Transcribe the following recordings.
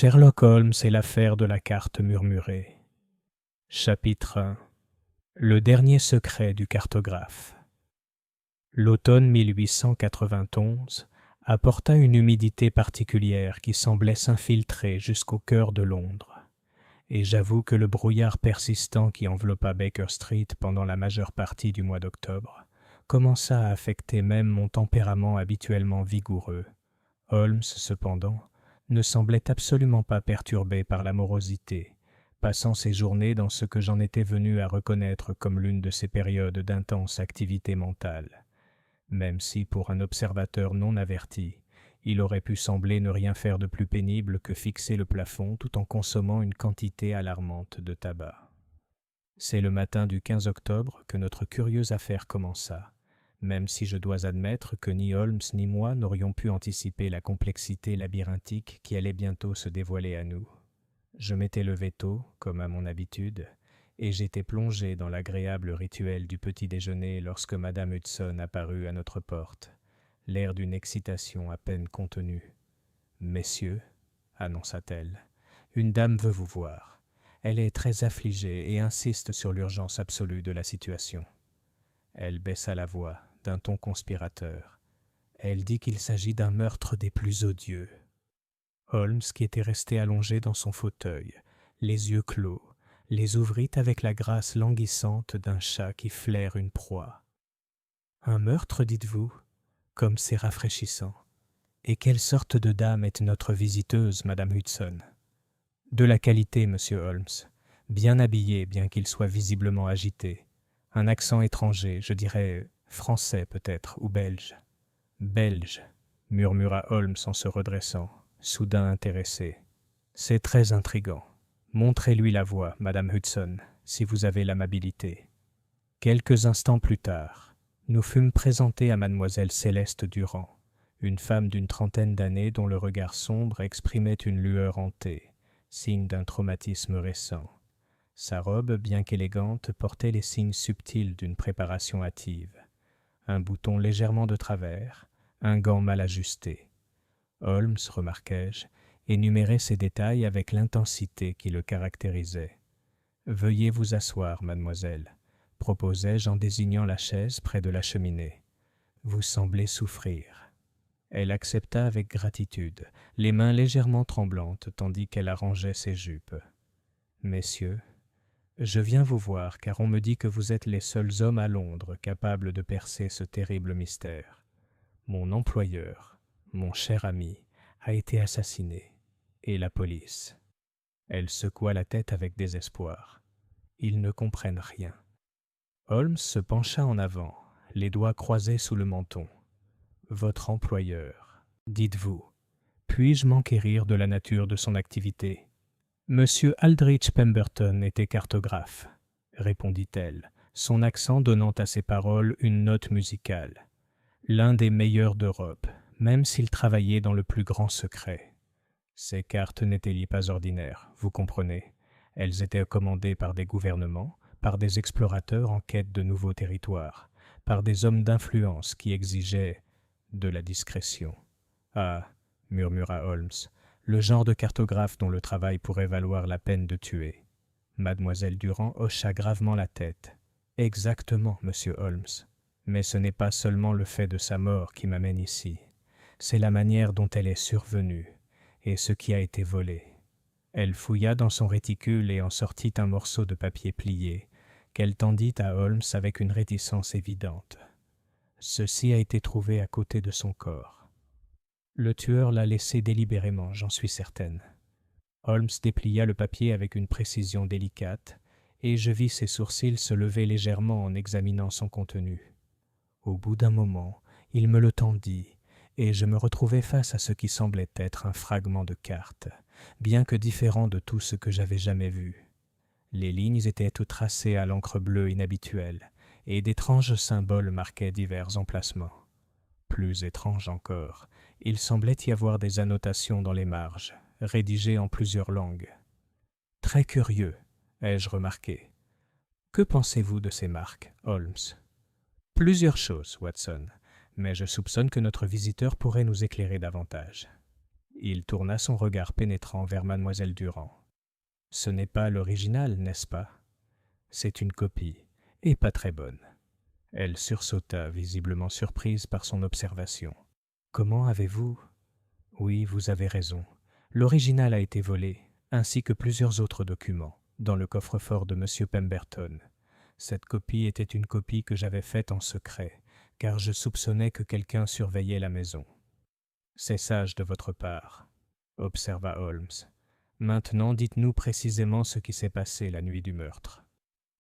Sherlock Holmes et l'affaire de la carte murmurée. Chapitre 1. Le dernier secret du cartographe. L'automne 1891 apporta une humidité particulière qui semblait s'infiltrer jusqu'au cœur de Londres. Et j'avoue que le brouillard persistant qui enveloppa Baker Street pendant la majeure partie du mois d'octobre commença à affecter même mon tempérament habituellement vigoureux. Holmes, cependant, ne semblait absolument pas perturbé par la morosité, passant ses journées dans ce que j'en étais venu à reconnaître comme l'une de ces périodes d'intense activité mentale, même si, pour un observateur non averti, il aurait pu sembler ne rien faire de plus pénible que fixer le plafond tout en consommant une quantité alarmante de tabac. C'est le matin du 15 octobre que notre curieuse affaire commença, même si je dois admettre que ni Holmes ni moi n'aurions pu anticiper la complexité labyrinthique qui allait bientôt se dévoiler à nous. Je m'étais levé tôt, comme à mon habitude, et j'étais plongé dans l'agréable rituel du petit déjeuner lorsque Madame Hudson apparut à notre porte, l'air d'une excitation à peine contenue. « Messieurs, annonça-t-elle, une dame veut vous voir. Elle est très affligée et insiste sur l'urgence absolue de la situation. » Elle baissa la voix d'un ton conspirateur. Elle dit qu'il s'agit d'un meurtre des plus odieux. Holmes, qui était resté allongé dans son fauteuil, les yeux clos, les ouvrit avec la grâce languissante d'un chat qui flaire une proie. « Un meurtre, dites-vous ? Comme c'est rafraîchissant. Et quelle sorte de dame est notre visiteuse, Madame Hudson ? De la qualité, Monsieur Holmes, bien habillée, bien qu'il soit visiblement agité. Un accent étranger, je dirais français peut-être, ou belge. « Belge, » murmura Holmes en se redressant, soudain intéressé. « C'est très intriguant. Montrez-lui la voie, Madame Hudson, si vous avez l'amabilité. » Quelques instants plus tard, nous fûmes présentés à Mademoiselle Céleste Durand, une femme d'une trentaine d'années dont le regard sombre exprimait une lueur hantée, signe d'un traumatisme récent. Sa robe, bien qu'élégante, portait les signes subtils d'une préparation hâtive. Un bouton légèrement de travers, un gant mal ajusté. Holmes, remarquai-je, énumérait ces détails avec l'intensité qui le caractérisait. « Veuillez vous asseoir, mademoiselle, » proposai-je en désignant la chaise près de la cheminée. « Vous semblez souffrir. » Elle accepta avec gratitude, les mains légèrement tremblantes tandis qu'elle arrangeait ses jupes. « Messieurs, je viens vous voir car on me dit que vous êtes les seuls hommes à Londres capables de percer ce terrible mystère. Mon employeur, mon cher ami, a été assassiné. Et la police. » Elle secoua la tête avec désespoir. Ils ne comprennent rien. Holmes se pencha en avant, les doigts croisés sous le menton. « Votre employeur, dites-vous, puis-je m'enquérir de la nature de son activité ? » « Monsieur Aldrich Pemberton était cartographe, » répondit-elle, son accent donnant à ses paroles une note musicale. « L'un des meilleurs d'Europe, même s'il travaillait dans le plus grand secret. Ces cartes n'étaient pas ordinaires, vous comprenez. Elles étaient commandées par des gouvernements, par des explorateurs en quête de nouveaux territoires, par des hommes d'influence qui exigeaient de la discrétion. »« Ah, » murmura Holmes, le genre de cartographe dont le travail pourrait valoir la peine de tuer. Mademoiselle Durand hocha gravement la tête. « Exactement, monsieur Holmes. Mais ce n'est pas seulement le fait de sa mort qui m'amène ici. C'est la manière dont elle est survenue et ce qui a été volé. » Elle fouilla dans son réticule et en sortit un morceau de papier plié, qu'elle tendit à Holmes avec une réticence évidente. « Ceci a été trouvé à côté de son corps. Le tueur l'a laissé délibérément, j'en suis certaine. » Holmes déplia le papier avec une précision délicate, et je vis ses sourcils se lever légèrement en examinant son contenu. Au bout d'un moment, il me le tendit, et je me retrouvai face à ce qui semblait être un fragment de carte, bien que différent de tout ce que j'avais jamais vu. Les lignes étaient toutes tracées à l'encre bleue inhabituelle, et d'étranges symboles marquaient divers emplacements. Plus étrange encore, il semblait y avoir des annotations dans les marges, rédigées en plusieurs langues. « Très curieux, ai-je remarqué. Que pensez-vous de ces marques, Holmes ? » ?»« Plusieurs choses, Watson, mais je soupçonne que notre visiteur pourrait nous éclairer davantage. » Il tourna son regard pénétrant vers mademoiselle Durand. « Ce n'est pas l'original, n'est-ce pas ? C'est une copie, et pas très bonne. » Elle sursauta, visiblement surprise par son observation. « Comment avez-vous… » ?»« Oui, vous avez raison. L'original a été volé, ainsi que plusieurs autres documents, dans le coffre-fort de M. Pemberton. Cette copie était une copie que j'avais faite en secret, car je soupçonnais que quelqu'un surveillait la maison. »« C'est sage de votre part, » observa Holmes. « Maintenant, dites-nous précisément ce qui s'est passé la nuit du meurtre. »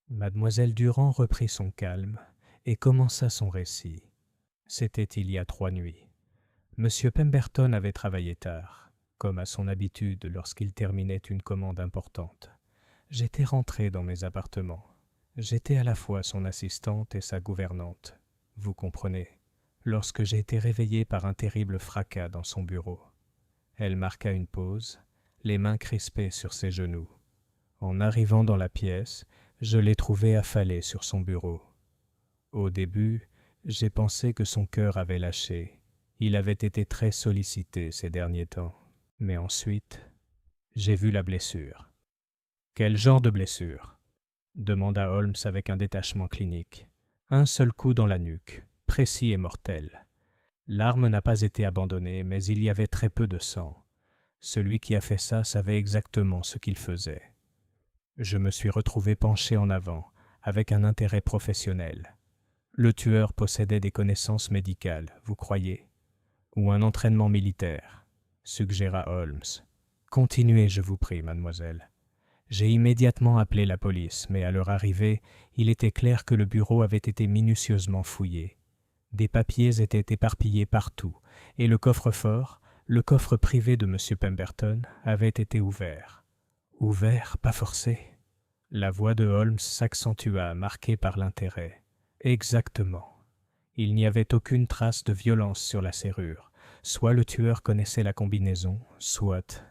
Mademoiselle Durand reprit son calme et commença son récit. C'était il y a 3 nuits. Monsieur Pemberton avait travaillé tard, comme à son habitude lorsqu'il terminait une commande importante. J'étais rentré dans mes appartements. J'étais à la fois son assistante et sa gouvernante. Vous comprenez, lorsque j'ai été réveillé par un terrible fracas dans son bureau. Elle marqua une pause, les mains crispées sur ses genoux. En arrivant dans la pièce, je l'ai trouvé affalé sur son bureau. Au début, j'ai pensé que son cœur avait lâché. Il avait été très sollicité ces derniers temps. Mais ensuite, j'ai vu la blessure. « Quel genre de blessure ?» demanda Holmes avec un détachement clinique. « Un seul coup dans la nuque, précis et mortel. L'arme n'a pas été abandonnée, mais il y avait très peu de sang. Celui qui a fait ça savait exactement ce qu'il faisait. Je me suis retrouvé penché en avant, avec un intérêt professionnel. Le tueur possédait des connaissances médicales, vous croyez ? Ou un entraînement militaire, suggéra Holmes. Continuez, je vous prie, mademoiselle. J'ai immédiatement appelé la police, mais à leur arrivée, il était clair que le bureau avait été minutieusement fouillé. Des papiers étaient éparpillés partout, et le coffre-fort, le coffre privé de M. Pemberton, avait été ouvert. Ouvert, pas forcé. La voix de Holmes s'accentua, marquée par l'intérêt. Exactement. Il n'y avait aucune trace de violence sur la serrure. Soit le tueur connaissait la combinaison, soit…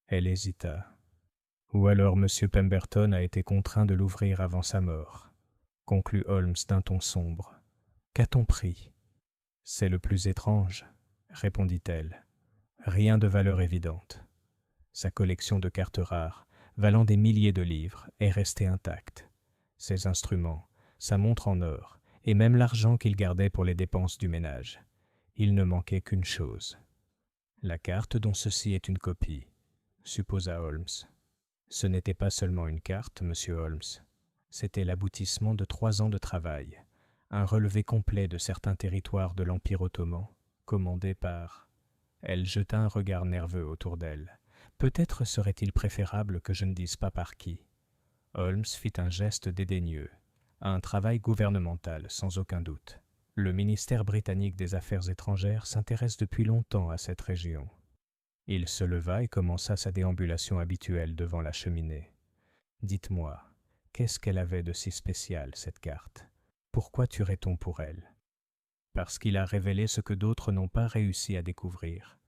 Elle hésita. Ou alors M. Pemberton a été contraint de l'ouvrir avant sa mort, conclut Holmes d'un ton sombre. Qu'a-t-on pris ? C'est le plus étrange, répondit-elle. Rien de valeur évidente. Sa collection de cartes rares, valant des milliers de livres, est restée intacte. Ses instruments, sa montre en or, et même l'argent qu'il gardait pour les dépenses du ménage. Il ne manquait qu'une chose. La carte dont ceci est une copie, supposa Holmes. Ce n'était pas seulement une carte, monsieur Holmes. C'était l'aboutissement de 3 ans de travail, un relevé complet de certains territoires de l'Empire ottoman, commandé par… Elle jeta un regard nerveux autour d'elle. Peut-être serait-il préférable que je ne dise pas par qui. Holmes fit un geste dédaigneux. Un travail gouvernemental, sans aucun doute. Le ministère britannique des Affaires étrangères s'intéresse depuis longtemps à cette région. Il se leva et commença sa déambulation habituelle devant la cheminée. « Dites-moi, qu'est-ce qu'elle avait de si spécial, cette carte ? Pourquoi tuerait-on pour elle ? » « Parce qu'il a révélé ce que d'autres n'ont pas réussi à découvrir, »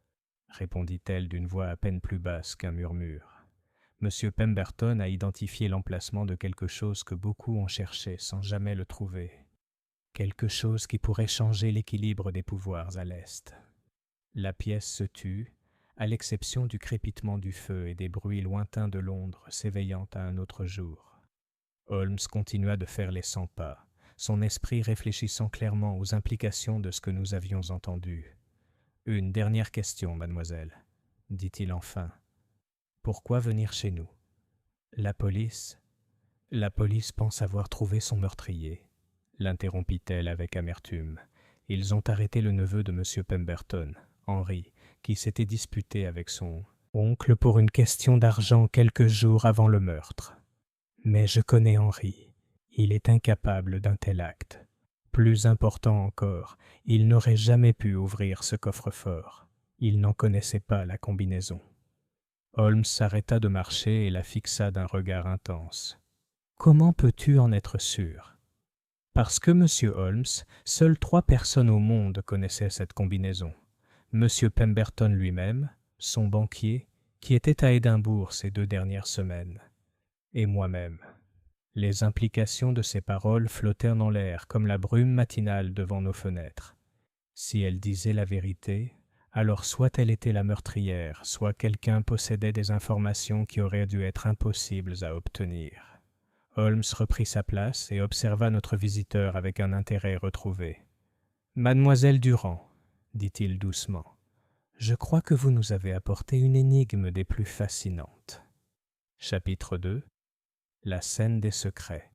répondit-elle d'une voix à peine plus basse qu'un murmure. « M. Pemberton a identifié l'emplacement de quelque chose que beaucoup ont cherché sans jamais le trouver. Quelque chose qui pourrait changer l'équilibre des pouvoirs à l'Est. » La pièce se tut, à l'exception du crépitement du feu et des bruits lointains de Londres s'éveillant à un autre jour. Holmes continua de faire les 100 pas, son esprit réfléchissant clairement aux implications de ce que nous avions entendu. « Une dernière question, mademoiselle, » dit-il enfin. « Pourquoi venir chez nous ? » La police pense avoir trouvé son meurtrier, l'interrompit-elle avec amertume. Ils ont arrêté le neveu de M. Pemberton, Henry, qui s'était disputé avec son oncle pour une question d'argent quelques jours avant le meurtre. Mais je connais Henry. Il est incapable d'un tel acte. Plus important encore, il n'aurait jamais pu ouvrir ce coffre-fort. Il n'en connaissait pas la combinaison. Holmes s'arrêta de marcher et la fixa d'un regard intense. « Comment peux-tu en être sûr ? » « Parce que, monsieur Holmes, seules 3 personnes au monde connaissaient cette combinaison. Monsieur Pemberton lui-même, son banquier, qui était à Édimbourg ces 2 dernières semaines, et moi-même. » Les implications de ces paroles flottèrent dans l'air comme la brume matinale devant nos fenêtres. Si elle disait la vérité, Alors soit elle était la meurtrière, soit quelqu'un possédait des informations qui auraient dû être impossibles à obtenir. Holmes reprit sa place et observa notre visiteur avec un intérêt retrouvé. « Mademoiselle Durand, dit-il doucement, je crois que vous nous avez apporté une énigme des plus fascinantes. » Chapitre 2. La scène des secrets.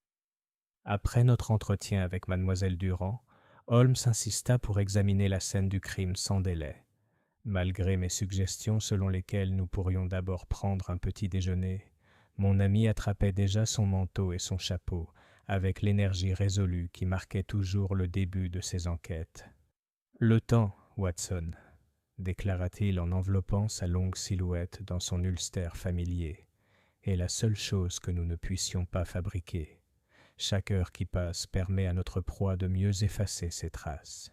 Après notre entretien avec mademoiselle Durand, Holmes insista pour examiner la scène du crime sans délai. Malgré mes suggestions selon lesquelles nous pourrions d'abord prendre un petit déjeuner, mon ami attrapait déjà son manteau et son chapeau avec l'énergie résolue qui marquait toujours le début de ses enquêtes. « Le temps, Watson, » déclara-t-il en enveloppant sa longue silhouette dans son ulster familier, « est la seule chose que nous ne puissions pas fabriquer. Chaque heure qui passe permet à notre proie de mieux effacer ses traces. »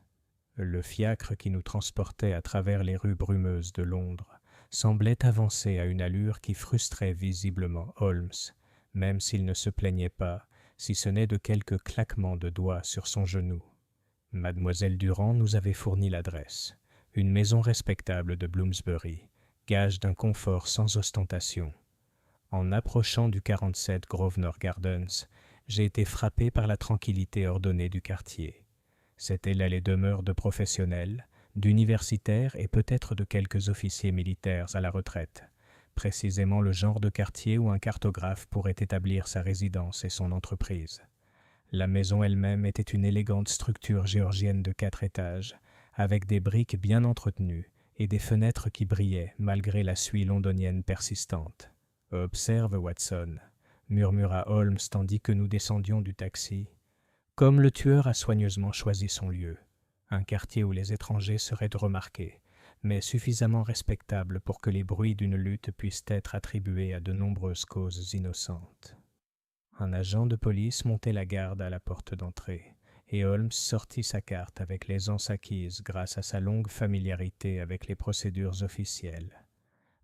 Le fiacre qui nous transportait à travers les rues brumeuses de Londres semblait avancer à une allure qui frustrait visiblement Holmes, même s'il ne se plaignait pas, si ce n'est de quelques claquements de doigts sur son genou. Mademoiselle Durand nous avait fourni l'adresse, une maison respectable de Bloomsbury, gage d'un confort sans ostentation. En approchant du 47 Grosvenor Gardens, j'ai été frappé par la tranquillité ordonnée du quartier. C'était là les demeures de professionnels, d'universitaires et peut-être de quelques officiers militaires à la retraite, précisément le genre de quartier où un cartographe pourrait établir sa résidence et son entreprise. La maison elle-même était une élégante structure géorgienne de 4 étages, avec des briques bien entretenues et des fenêtres qui brillaient malgré la suie londonienne persistante. « Observe, Watson », murmura Holmes tandis que nous descendions du taxi. « Comme le tueur a soigneusement choisi son lieu, un quartier où les étrangers seraient remarqués, mais suffisamment respectable pour que les bruits d'une lutte puissent être attribués à de nombreuses causes innocentes. » Un agent de police montait la garde à la porte d'entrée, et Holmes sortit sa carte avec l'aisance acquise grâce à sa longue familiarité avec les procédures officielles.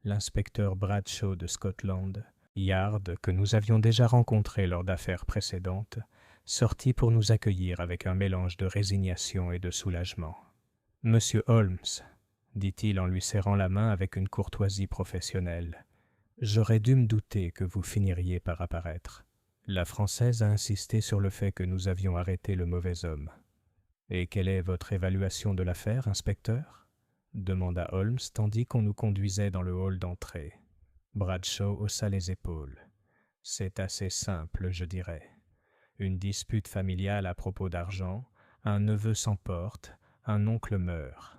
L'inspecteur Bradshaw de Scotland Yard, que nous avions déjà rencontré lors d'affaires précédentes, sortit pour nous accueillir avec un mélange de résignation et de soulagement. « Monsieur Holmes, » dit-il en lui serrant la main avec une courtoisie professionnelle, « j'aurais dû me douter que vous finiriez par apparaître. La Française a insisté sur le fait que nous avions arrêté le mauvais homme. »« Et quelle est votre évaluation de l'affaire, inspecteur ?» demanda Holmes tandis qu'on nous conduisait dans le hall d'entrée. Bradshaw haussa les épaules. « C'est assez simple, je dirais. Une dispute familiale à propos d'argent, un neveu s'emporte, un oncle meurt.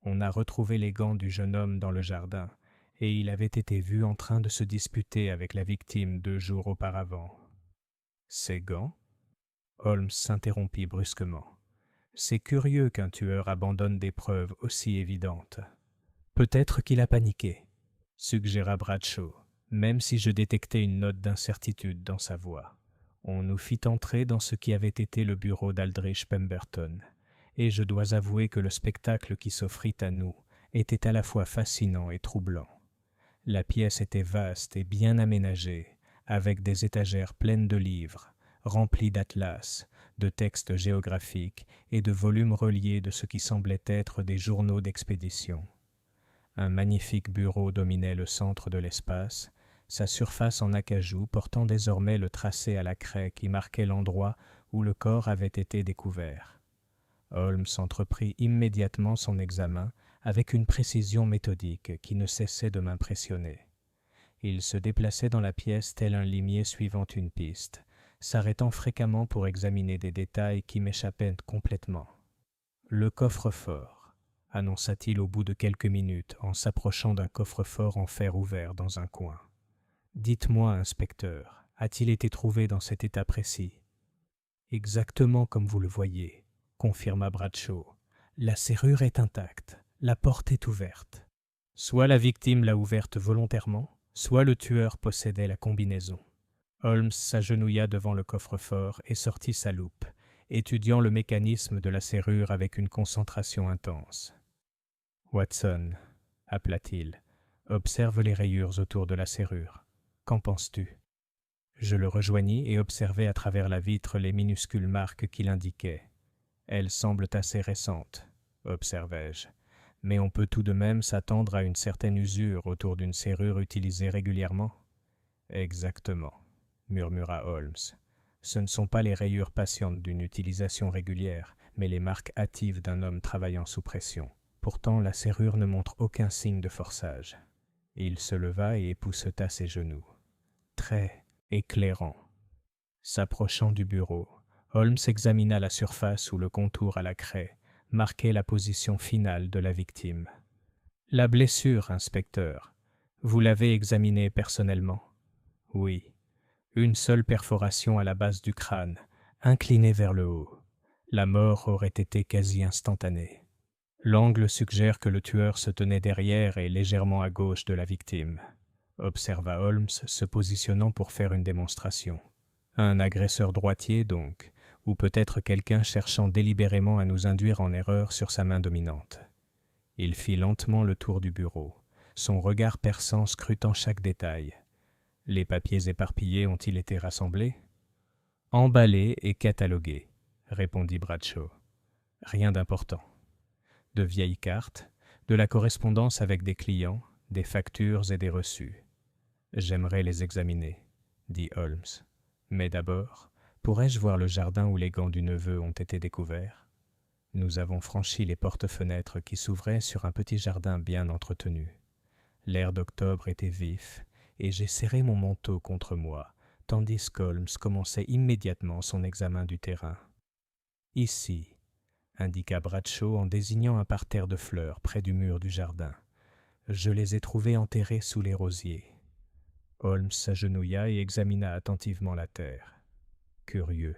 On a retrouvé les gants du jeune homme dans le jardin, et il avait été vu en train de se disputer avec la victime 2 jours auparavant. »« Ces gants ?» Holmes s'interrompit brusquement. « C'est curieux qu'un tueur abandonne des preuves aussi évidentes. »« Peut-être qu'il a paniqué, » suggéra Bradshaw, même si je détectai une note d'incertitude dans sa voix. On nous fit entrer dans ce qui avait été le bureau d'Aldrich Pemberton, et je dois avouer que le spectacle qui s'offrit à nous était à la fois fascinant et troublant. La pièce était vaste et bien aménagée, avec des étagères pleines de livres, remplies d'atlas, de textes géographiques et de volumes reliés de ce qui semblait être des journaux d'expédition. Un magnifique bureau dominait le centre de l'espace, sa surface en acajou portant désormais le tracé à la craie qui marquait l'endroit où le corps avait été découvert. Holmes entreprit immédiatement son examen avec une précision méthodique qui ne cessait de m'impressionner. Il se déplaçait dans la pièce tel un limier suivant une piste, s'arrêtant fréquemment pour examiner des détails qui m'échappaient complètement. « Le coffre-fort », annonça-t-il au bout de quelques minutes en s'approchant d'un coffre-fort en fer ouvert dans un coin. « Dites-moi, inspecteur, a-t-il été trouvé dans cet état précis ?»« Exactement comme vous le voyez, » confirma Bradshaw. « La serrure est intacte, la porte est ouverte. Soit la victime l'a ouverte volontairement, soit le tueur possédait la combinaison. » Holmes s'agenouilla devant le coffre-fort et sortit sa loupe, étudiant le mécanisme de la serrure avec une concentration intense. « Watson, » appela-t-il, « observe les rayures autour de la serrure. Qu'en penses-tu » Je le rejoignis et observai à travers la vitre les minuscules marques qui l'indiquaient. « Elles semblent assez récentes, observai-je, Mais on peut tout de même s'attendre à une certaine usure autour d'une serrure utilisée régulièrement. Exactement, murmura Holmes. Ce ne sont pas les rayures patientes d'une utilisation régulière, mais les marques hâtives d'un homme travaillant sous pression. Pourtant, la serrure ne montre aucun signe de forçage. Il se leva et épousseta ses genoux. Très éclairant. S'approchant du bureau, Holmes examina la surface où le contour à la craie marquait la position finale de la victime. « La blessure, inspecteur. Vous l'avez examinée personnellement ?»« Oui. Une seule perforation à la base du crâne, inclinée vers le haut. La mort aurait été quasi instantanée. L'angle suggère que le tueur se tenait derrière et légèrement à gauche de la victime, » observa Holmes, se positionnant pour faire une démonstration. « Un agresseur droitier, donc, ou peut-être quelqu'un cherchant délibérément à nous induire en erreur sur sa main dominante. » Il fit lentement le tour du bureau, son regard perçant scrutant chaque détail. « Les papiers éparpillés ont-ils été rassemblés ?»« Emballés et catalogués, » répondit Bradshaw. « Rien d'important. De vieilles cartes, de la correspondance avec des clients, des factures et des reçus. J'aimerais les examiner, » dit Holmes. « Mais d'abord, pourrais-je voir le jardin où les gants du neveu ont été découverts ? » Nous avons franchi les porte-fenêtres qui s'ouvraient sur un petit jardin bien entretenu. L'air d'octobre était vif, et j'ai serré mon manteau contre moi, tandis qu'Holmes commençait immédiatement son examen du terrain. « Ici, » indiqua Bradshaw en désignant un parterre de fleurs près du mur du jardin. « Je les ai trouvés enterrés sous les rosiers. » Holmes s'agenouilla et examina attentivement la terre. « Curieux, »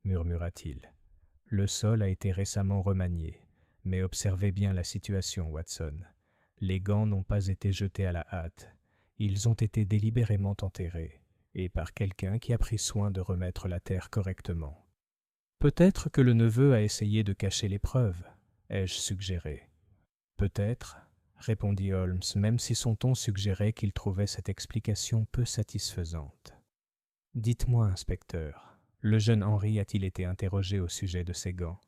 murmura-t-il. « Le sol a été récemment remanié, mais observez bien la situation, Watson. Les gants n'ont pas été jetés à la hâte. Ils ont été délibérément enterrés, et par quelqu'un qui a pris soin de remettre la terre correctement. Peut-être que le neveu a essayé de cacher les preuves, ai-je suggéré. Peut-être, répondit Holmes, même si son ton suggérait qu'il trouvait cette explication peu satisfaisante. Dites-moi, inspecteur, le jeune Henry a-t-il été interrogé au sujet de ces gants?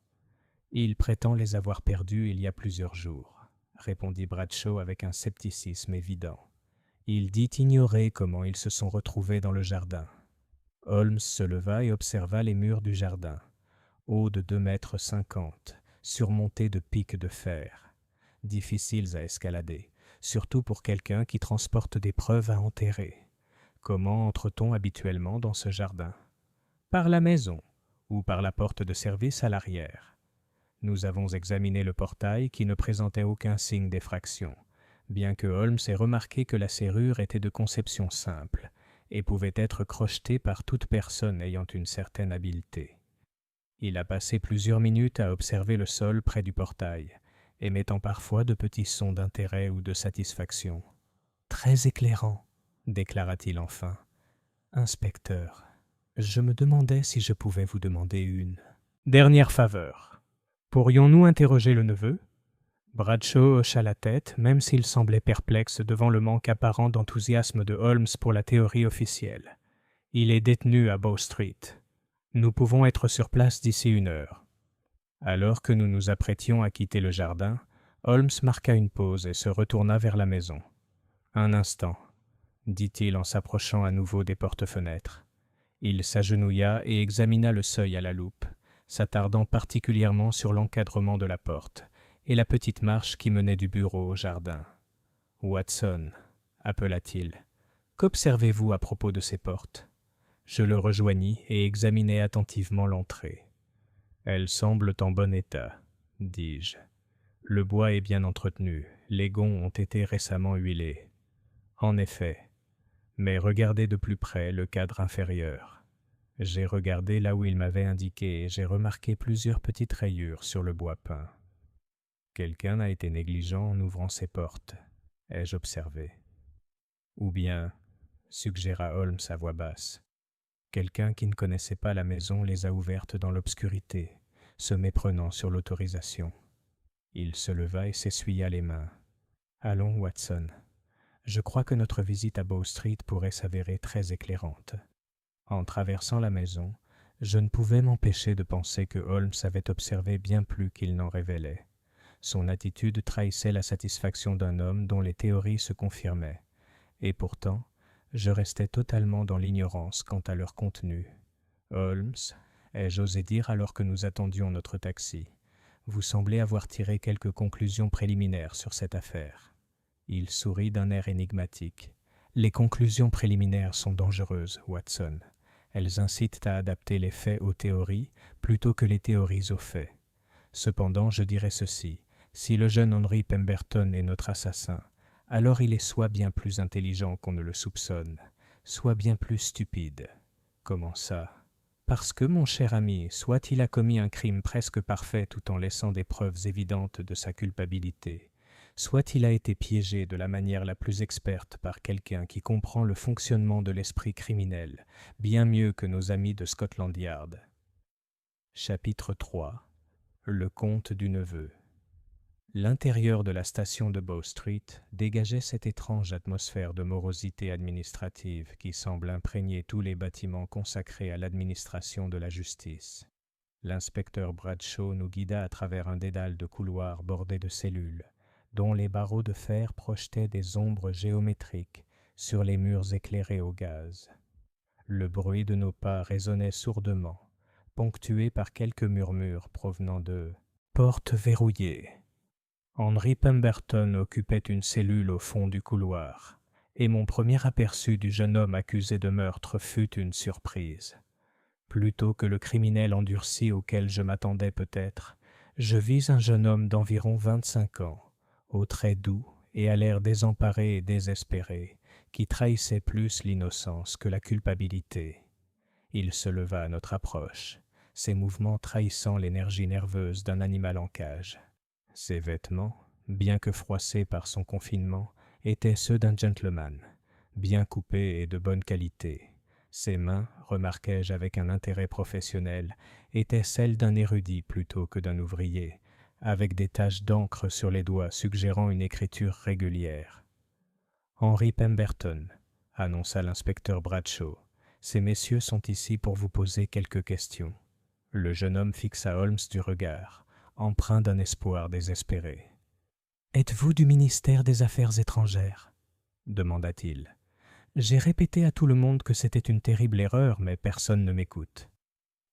Il prétend les avoir perdus il y a plusieurs jours, répondit Bradshaw avec un scepticisme évident. Il dit ignorer comment ils se sont retrouvés dans le jardin. Holmes se leva et observa les murs du jardin, hauts de 2,50 m, surmontés de pics de fer, difficiles à escalader, surtout pour quelqu'un qui transporte des preuves à enterrer. Comment entre-t-on habituellement dans ce jardin? Par la maison, ou par la porte de service à l'arrière. Nous avons examiné le portail qui ne présentait aucun signe d'effraction, bien que Holmes ait remarqué que la serrure était de conception simple et pouvait être crochetée par toute personne ayant une certaine habileté. Il a passé plusieurs minutes à observer le sol près du portail, émettant parfois de petits sons d'intérêt ou de satisfaction. « Très éclairant, » déclara-t-il enfin. « Inspecteur, je me demandais si je pouvais vous demander une dernière faveur. Pourrions-nous interroger le neveu ?» Bradshaw hocha la tête, même s'il semblait perplexe devant le manque apparent d'enthousiasme de Holmes pour la théorie officielle. « Il est détenu à Bow Street. Nous pouvons être sur place d'ici 1 heure. » Alors que nous nous apprêtions à quitter le jardin, Holmes marqua une pause et se retourna vers la maison. « Un instant, » dit-il en s'approchant à nouveau des porte-fenêtres. Il s'agenouilla et examina le seuil à la loupe, s'attardant particulièrement sur l'encadrement de la porte et la petite marche qui menait du bureau au jardin. « Watson, » appela-t-il, « qu'observez-vous à propos de ces portes ?» Je le rejoignis et examinai attentivement l'entrée. « Elles semblent en bon état, » dis-je. « Le bois est bien entretenu, les gonds ont été récemment huilés. » En effet, mais regardez de plus près le cadre inférieur. J'ai regardé là où il m'avait indiqué et j'ai remarqué plusieurs petites rayures sur le bois peint. Quelqu'un a été négligent en ouvrant ces portes, ai-je observé. Ou bien, suggéra Holmes à voix basse, quelqu'un qui ne connaissait pas la maison les a ouvertes dans l'obscurité, se méprenant sur l'autorisation. Il se leva et s'essuya les mains. « Allons, Watson. Je crois que notre visite à Bow Street pourrait s'avérer très éclairante. » En traversant la maison, je ne pouvais m'empêcher de penser que Holmes avait observé bien plus qu'il n'en révélait. Son attitude trahissait la satisfaction d'un homme dont les théories se confirmaient. Et pourtant, je restais totalement dans l'ignorance quant à leur contenu. « Holmes, ai-je osé dire alors que nous attendions notre taxi, vous semblez avoir tiré quelques conclusions préliminaires sur cette affaire. » Il sourit d'un air énigmatique. « Les conclusions préliminaires sont dangereuses, Watson. Elles incitent à adapter les faits aux théories plutôt que les théories aux faits. Cependant, je dirais ceci. Si le jeune Henry Pemberton est notre assassin, alors il est soit bien plus intelligent qu'on ne le soupçonne, soit bien plus stupide. » « Comment ça ? » « Parce que, mon cher ami, soit il a commis un crime presque parfait tout en laissant des preuves évidentes de sa culpabilité, soit il a été piégé de la manière la plus experte par quelqu'un qui comprend le fonctionnement de l'esprit criminel, bien mieux que nos amis de Scotland Yard. » Chapitre 3. Le conte du neveu. L'intérieur de la station de Bow Street dégageait cette étrange atmosphère de morosité administrative qui semble imprégner tous les bâtiments consacrés à l'administration de la justice. L'inspecteur Bradshaw nous guida à travers un dédale de couloirs bordés de cellules, dont les barreaux de fer projetaient des ombres géométriques sur les murs éclairés au gaz. Le bruit de nos pas résonnait sourdement, ponctué par quelques murmures provenant de « portes verrouillées ». Henry Pemberton occupait une cellule au fond du couloir, et mon premier aperçu du jeune homme accusé de meurtre fut une surprise. Plutôt que le criminel endurci auquel je m'attendais peut-être, je vis un jeune homme d'environ 25 ans, aux traits doux et à l'air désemparé et désespéré, qui trahissait plus l'innocence que la culpabilité. Il se leva à notre approche, ses mouvements trahissant l'énergie nerveuse d'un animal en cage. Ses vêtements, bien que froissés par son confinement, étaient ceux d'un gentleman, bien coupés et de bonne qualité. Ses mains, remarquai-je avec un intérêt professionnel, étaient celles d'un érudit plutôt que d'un ouvrier, avec des taches d'encre sur les doigts suggérant une écriture régulière. « Henry Pemberton, » annonça l'inspecteur Bradshaw, « ces messieurs sont ici pour vous poser quelques questions. » Le jeune homme fixa Holmes du regard, empreint d'un espoir désespéré. « Êtes-vous du ministère des Affaires étrangères ?» demanda-t-il. « J'ai répété à tout le monde que c'était une terrible erreur, mais personne ne m'écoute. »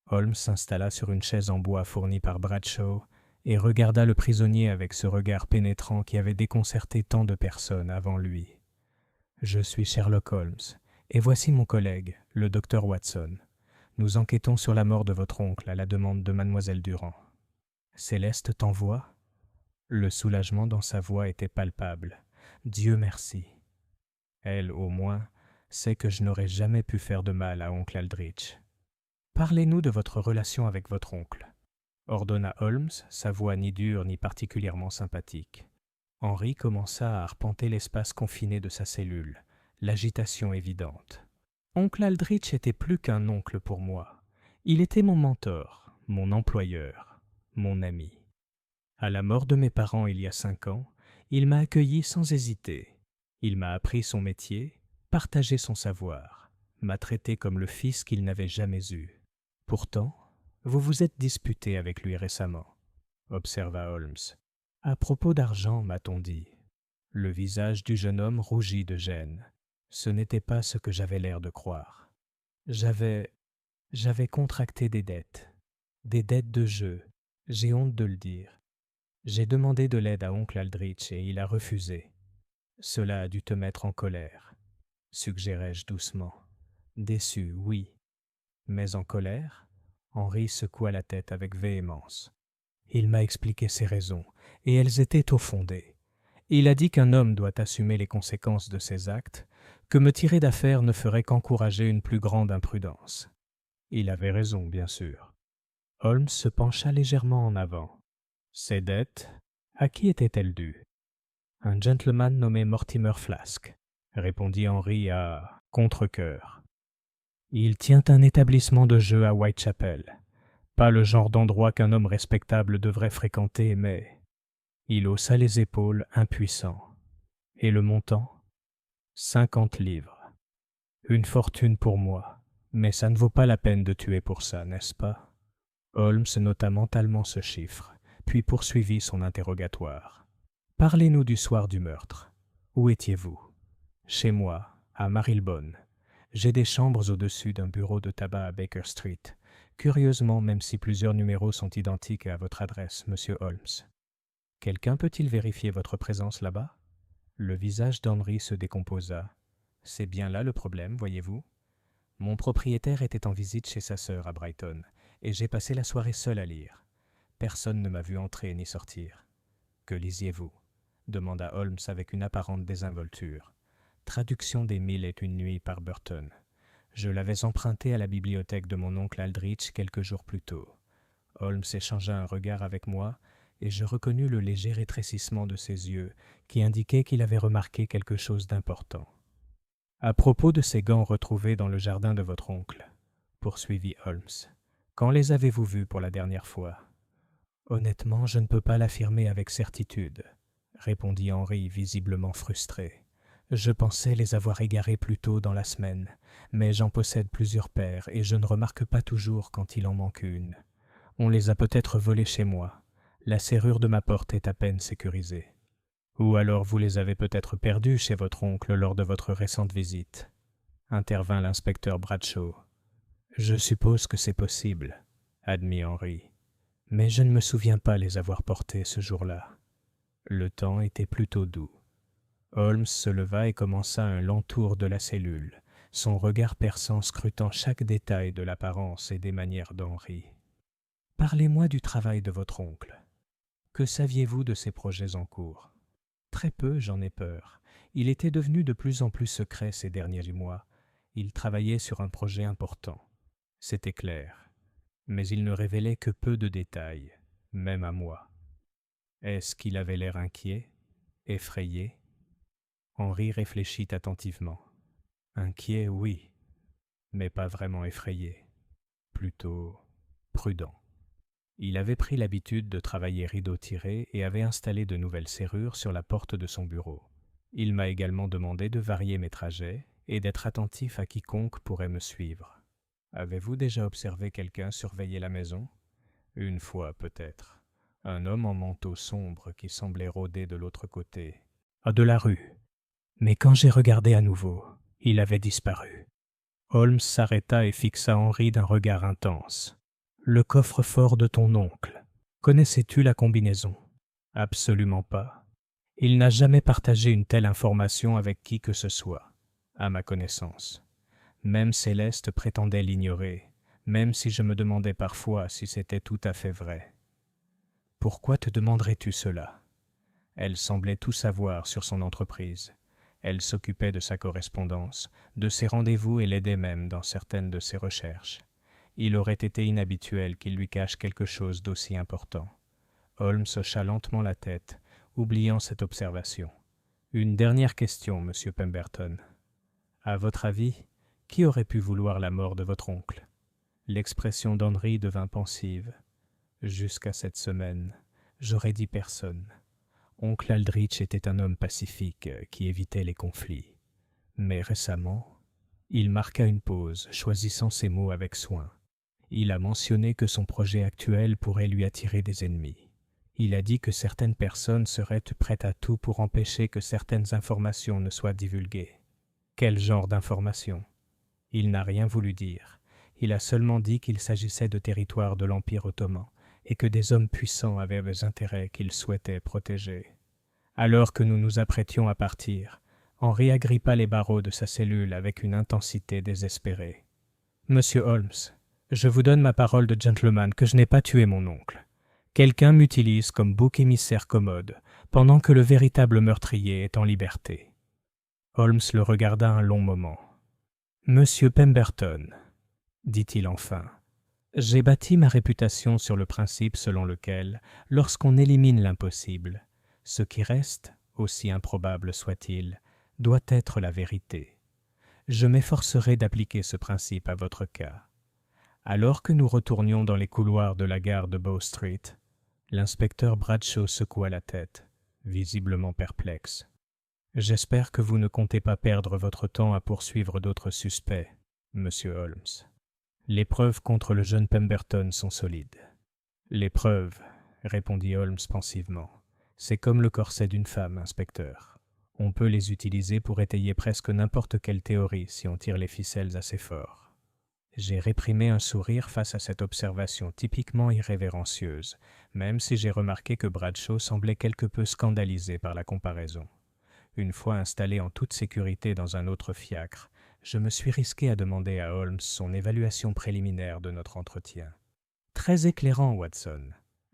Holmes s'installa sur une chaise en bois fournie par Bradshaw et regarda le prisonnier avec ce regard pénétrant qui avait déconcerté tant de personnes avant lui. « Je suis Sherlock Holmes, et voici mon collègue, le docteur Watson. Nous enquêtons sur la mort de votre oncle à la demande de mademoiselle Durand. » « Céleste t'envoie ?» Le soulagement dans sa voix était palpable. « Dieu merci. » Elle, au moins, sait que je n'aurais jamais pu faire de mal à oncle Aldrich. « Parlez-nous de votre relation avec votre oncle, » ordonna Holmes, sa voix ni dure ni particulièrement sympathique. Henry commença à arpenter l'espace confiné de sa cellule, l'agitation évidente. Oncle Aldrich était plus qu'un oncle pour moi. Il était mon mentor, mon employeur. Mon ami. À la mort de mes parents il y a 5 ans, il m'a accueilli sans hésiter. Il m'a appris son métier, partagé son savoir, m'a traité comme le fils qu'il n'avait jamais eu. Pourtant, vous vous êtes disputé avec lui récemment, observa Holmes. À propos d'argent, m'a-t-on dit. Le visage du jeune homme rougit de gêne. Ce n'était pas ce que j'avais l'air de croire. J'avais contracté des dettes de jeu. J'ai honte de le dire. J'ai demandé de l'aide à oncle Aldrich et il a refusé. Cela a dû te mettre en colère, suggérai-je doucement. Déçu, oui. Mais en colère ? Henry secoua la tête avec véhémence. Il m'a expliqué ses raisons, et elles étaient trop fondées. Il a dit qu'un homme doit assumer les conséquences de ses actes, que me tirer d'affaire ne ferait qu'encourager une plus grande imprudence. Il avait raison, bien sûr. Holmes se pencha légèrement en avant. Ces dettes, à qui étaient-elles dues ? Un gentleman nommé Mortimer Flask, répondit Henry à contre-cœur. Il tient un établissement de jeu à Whitechapel. Pas le genre d'endroit qu'un homme respectable devrait fréquenter, mais... Il haussa les épaules, impuissant. Et le montant ? 50 livres. Une fortune pour moi, mais ça ne vaut pas la peine de tuer pour ça, n'est-ce pas ? Holmes nota mentalement ce chiffre, puis poursuivit son interrogatoire. « Parlez-nous du soir du meurtre. Où étiez-vous » ?« Chez moi, à Marylebone. J'ai des chambres au-dessus d'un bureau de tabac à Baker Street. Curieusement, même si plusieurs numéros sont identiques à votre adresse, Monsieur Holmes. Quelqu'un peut-il vérifier votre présence là-bas » Le visage d'Henry se décomposa. « C'est bien là le problème, voyez-vous. Mon propriétaire était en visite chez sa sœur à Brighton, et j'ai passé la soirée seul à lire. Personne ne m'a vu entrer ni sortir. »« Que lisiez-vous » demanda Holmes avec une apparente désinvolture. « Traduction des 1001 nuits par Burton. Je l'avais emprunté à la bibliothèque de mon oncle Aldrich quelques jours plus tôt. » Holmes échangea un regard avec moi, et je reconnus le léger rétrécissement de ses yeux qui indiquait qu'il avait remarqué quelque chose d'important. « À propos de ces gants retrouvés dans le jardin de votre oncle, » poursuivit Holmes, « quand les avez-vous vus pour la dernière fois ?»« Honnêtement, je ne peux pas l'affirmer avec certitude, » répondit Henry, visiblement frustré. « Je pensais les avoir égarés plus tôt dans la semaine, mais j'en possède plusieurs paires et je ne remarque pas toujours quand il en manque une. On les a peut-être volés chez moi. La serrure de ma porte est à peine sécurisée. Ou alors vous les avez peut-être perdus chez votre oncle lors de votre récente visite, » intervint l'inspecteur Bradshaw. « Je suppose que c'est possible, » admit Henry, « mais je ne me souviens pas les avoir portés ce jour-là. » Le temps était plutôt doux. Holmes se leva et commença un lent tour de la cellule, son regard perçant scrutant chaque détail de l'apparence et des manières d'Henry. « Parlez-moi du travail de votre oncle. Que saviez-vous de ses projets en cours ? » « Très peu, j'en ai peur. Il était devenu de plus en plus secret ces derniers mois. Il travaillait sur un projet important. C'était clair. Mais il ne révélait que peu de détails, même à moi. Est-ce qu'il avait l'air inquiet, effrayé ? » Henry réfléchit attentivement. « Inquiet, oui, mais pas vraiment effrayé. Plutôt prudent. » Il avait pris l'habitude de travailler rideau tiré et avait installé de nouvelles serrures sur la porte de son bureau. Il m'a également demandé de varier mes trajets et d'être attentif à quiconque pourrait me suivre. Avez-vous déjà observé quelqu'un surveiller la maison ? Une fois peut-être. Un homme en manteau sombre qui semblait rôder de l'autre côté. De la rue. Mais quand j'ai regardé à nouveau, il avait disparu. Holmes s'arrêta et fixa Henry d'un regard intense. « Le coffre-fort de ton oncle. Connaissais-tu la combinaison ? » « Absolument pas. Il n'a jamais partagé une telle information avec qui que ce soit, à ma connaissance. Même Céleste prétendait l'ignorer, même si je me demandais parfois si c'était tout à fait vrai. Pourquoi te demanderais-tu cela ? Elle semblait tout savoir sur son entreprise. Elle s'occupait de sa correspondance, de ses rendez-vous et l'aidait même dans certaines de ses recherches. Il aurait été inhabituel qu'il lui cache quelque chose d'aussi important. Holmes hocha lentement la tête, oubliant cette observation. « Une dernière question, monsieur Pemberton. À votre avis, qui aurait pu vouloir la mort de votre oncle ?» L'expression d'Henry devint pensive. « Jusqu'à cette semaine, j'aurais dit personne. Oncle Aldrich était un homme pacifique qui évitait les conflits. Mais récemment, il marqua une pause, choisissant ses mots avec soin. Il a mentionné que son projet actuel pourrait lui attirer des ennemis. Il a dit que certaines personnes seraient prêtes à tout pour empêcher que certaines informations ne soient divulguées. Quel genre d'informations ? Il n'a rien voulu dire. Il a seulement dit qu'il s'agissait de territoires de l'Empire ottoman et que des hommes puissants avaient des intérêts qu'il souhaitait protéger. Alors que nous nous apprêtions à partir, Henry agrippa les barreaux de sa cellule avec une intensité désespérée. « Monsieur Holmes, je vous donne ma parole de gentleman que je n'ai pas tué mon oncle. Quelqu'un m'utilise comme bouc émissaire commode, pendant que le véritable meurtrier est en liberté. » Holmes le regarda un long moment. « Monsieur Pemberton, » dit-il enfin, « j'ai bâti ma réputation sur le principe selon lequel, lorsqu'on élimine l'impossible, ce qui reste, aussi improbable soit-il, doit être la vérité. Je m'efforcerai d'appliquer ce principe à votre cas. » Alors que nous retournions dans les couloirs de la gare de Bow Street, l'inspecteur Bradshaw secoua la tête, visiblement perplexe. « J'espère que vous ne comptez pas perdre votre temps à poursuivre d'autres suspects, monsieur Holmes. Les preuves contre le jeune Pemberton sont solides. »« Les preuves, répondit Holmes pensivement. C'est comme le corset d'une femme, inspecteur. On peut les utiliser pour étayer presque n'importe quelle théorie si on tire les ficelles assez fort. J'ai réprimé un sourire face à cette observation typiquement irrévérencieuse, même si j'ai remarqué que Bradshaw semblait quelque peu scandalisé par la comparaison. Une fois installé en toute sécurité dans un autre fiacre, je me suis risqué à demander à Holmes son évaluation préliminaire de notre entretien. « Très éclairant, Watson »,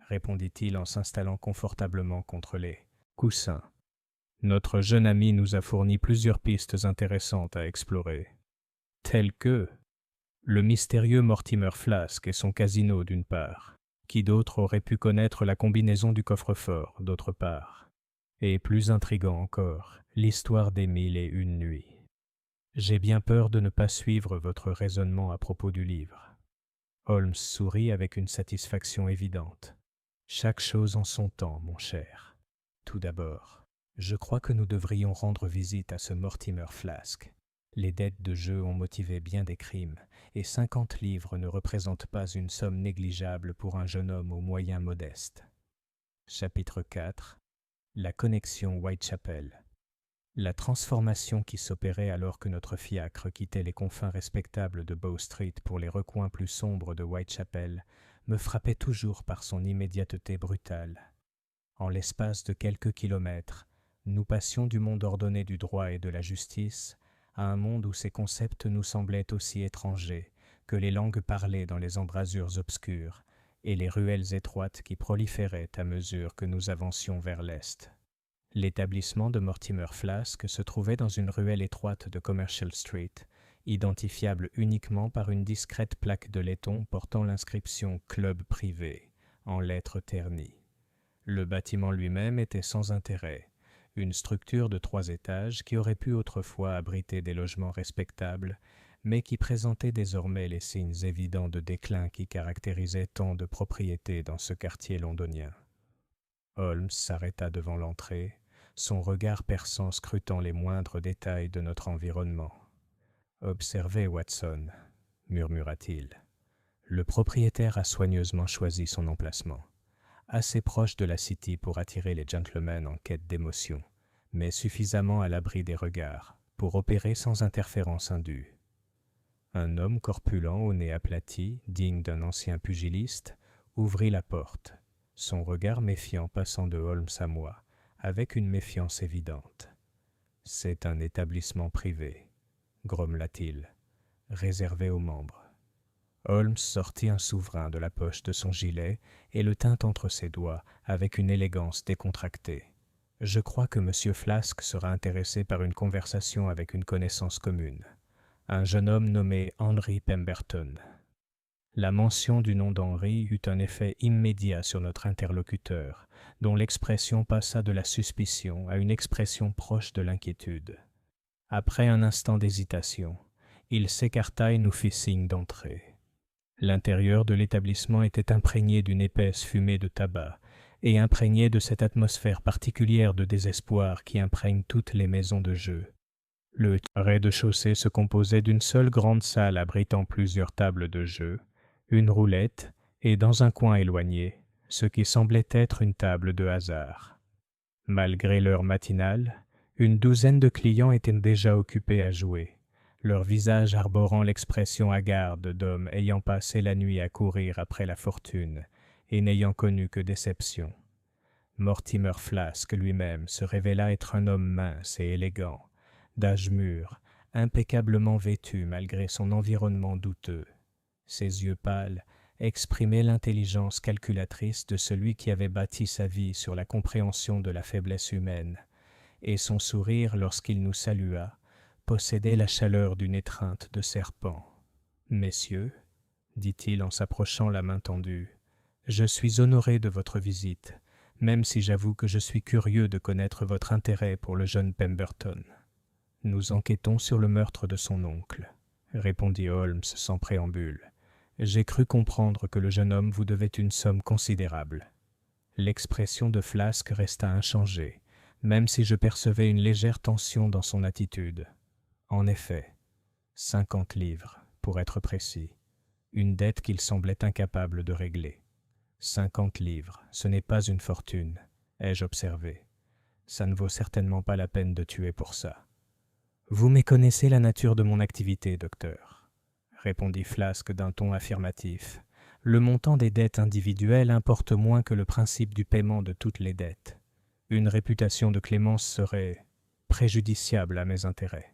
répondit-il en s'installant confortablement contre les coussins. « Notre jeune ami nous a fourni plusieurs pistes intéressantes à explorer, telles que le mystérieux Mortimer Flask et son casino d'une part, qui d'autre aurait pu connaître la combinaison du coffre-fort d'autre part, et plus intrigant encore, l'histoire des 1001 nuits. J'ai bien peur de ne pas suivre votre raisonnement à propos du livre. » Holmes sourit avec une satisfaction évidente. « Chaque chose en son temps, mon cher. Tout d'abord, je crois que nous devrions rendre visite à ce Mortimer Flask. Les dettes de jeu ont motivé bien des crimes, et 50 livres ne représentent pas une somme négligeable pour un jeune homme aux moyens modestes. » Chapitre 4. La connexion Whitechapel. La transformation qui s'opérait alors que notre fiacre quittait les confins respectables de Bow Street pour les recoins plus sombres de Whitechapel me frappait toujours par son immédiateté brutale. En l'espace de quelques kilomètres, nous passions du monde ordonné du droit et de la justice à un monde où ces concepts nous semblaient aussi étrangers que les langues parlées dans les embrasures obscures et les ruelles étroites qui proliféraient à mesure que nous avancions vers l'est. L'établissement de Mortimer Flask se trouvait dans une ruelle étroite de Commercial Street, identifiable uniquement par une discrète plaque de laiton portant l'inscription « Club privé » en lettres ternies. Le bâtiment lui-même était sans intérêt, une structure de 3 étages qui aurait pu autrefois abriter des logements respectables, mais qui présentait désormais les signes évidents de déclin qui caractérisaient tant de propriétés dans ce quartier londonien. Holmes s'arrêta devant l'entrée, son regard perçant scrutant les moindres détails de notre environnement. « Observez, Watson, » murmura-t-il. Le propriétaire a soigneusement choisi son emplacement, assez proche de la City pour attirer les gentlemen en quête d'émotion, mais suffisamment à l'abri des regards pour opérer sans interférence indue. Un homme corpulent au nez aplati, digne d'un ancien pugiliste, ouvrit la porte, son regard méfiant passant de Holmes à moi, avec une méfiance évidente. « C'est un établissement privé, » grommela-t-il, « réservé aux membres. » Holmes sortit un souverain de la poche de son gilet et le tint entre ses doigts avec une élégance décontractée. « Je crois que M. Flask sera intéressé par une conversation avec une connaissance commune, un jeune homme nommé Henry Pemberton. » La mention du nom d'Henry eut un effet immédiat sur notre interlocuteur, dont l'expression passa de la suspicion à une expression proche de l'inquiétude. Après un instant d'hésitation, il s'écarta et nous fit signe d'entrer. L'intérieur de l'établissement était imprégné d'une épaisse fumée de tabac et imprégné de cette atmosphère particulière de désespoir qui imprègne toutes les maisons de jeu. Le rez-de-chaussée se composait d'une seule grande salle abritant plusieurs tables de jeu, une roulette et, dans un coin éloigné, ce qui semblait être une table de hasard. Malgré l'heure matinale, une douzaine de clients étaient déjà occupés à jouer, leur visage arborant l'expression hagarde d'hommes ayant passé la nuit à courir après la fortune et n'ayant connu que déception. Mortimer Flask lui-même se révéla être un homme mince et élégant, d'âge mûr, impeccablement vêtu malgré son environnement douteux. Ses yeux pâles exprimaient l'intelligence calculatrice de celui qui avait bâti sa vie sur la compréhension de la faiblesse humaine, et son sourire, lorsqu'il nous salua, possédait la chaleur d'une étreinte de serpent. « Messieurs, » dit-il en s'approchant la main tendue, « je suis honoré de votre visite, même si j'avoue que je suis curieux de connaître votre intérêt pour le jeune Pemberton. » « Nous enquêtons sur le meurtre de son oncle, » répondit Holmes sans préambule. « J'ai cru comprendre que le jeune homme vous devait une somme considérable. » L'expression de Flask resta inchangée, même si je percevais une légère tension dans son attitude. En effet, 50 livres, pour être précis, une dette qu'il semblait incapable de régler. 50 livres, ce n'est pas une fortune, ai-je observé. Ça ne vaut certainement pas la peine de tuer pour ça. Vous méconnaissez la nature de mon activité, docteur, répondit Flasque d'un ton affirmatif. Le montant des dettes individuelles importe moins que le principe du paiement de toutes les dettes. Une réputation de clémence serait préjudiciable à mes intérêts.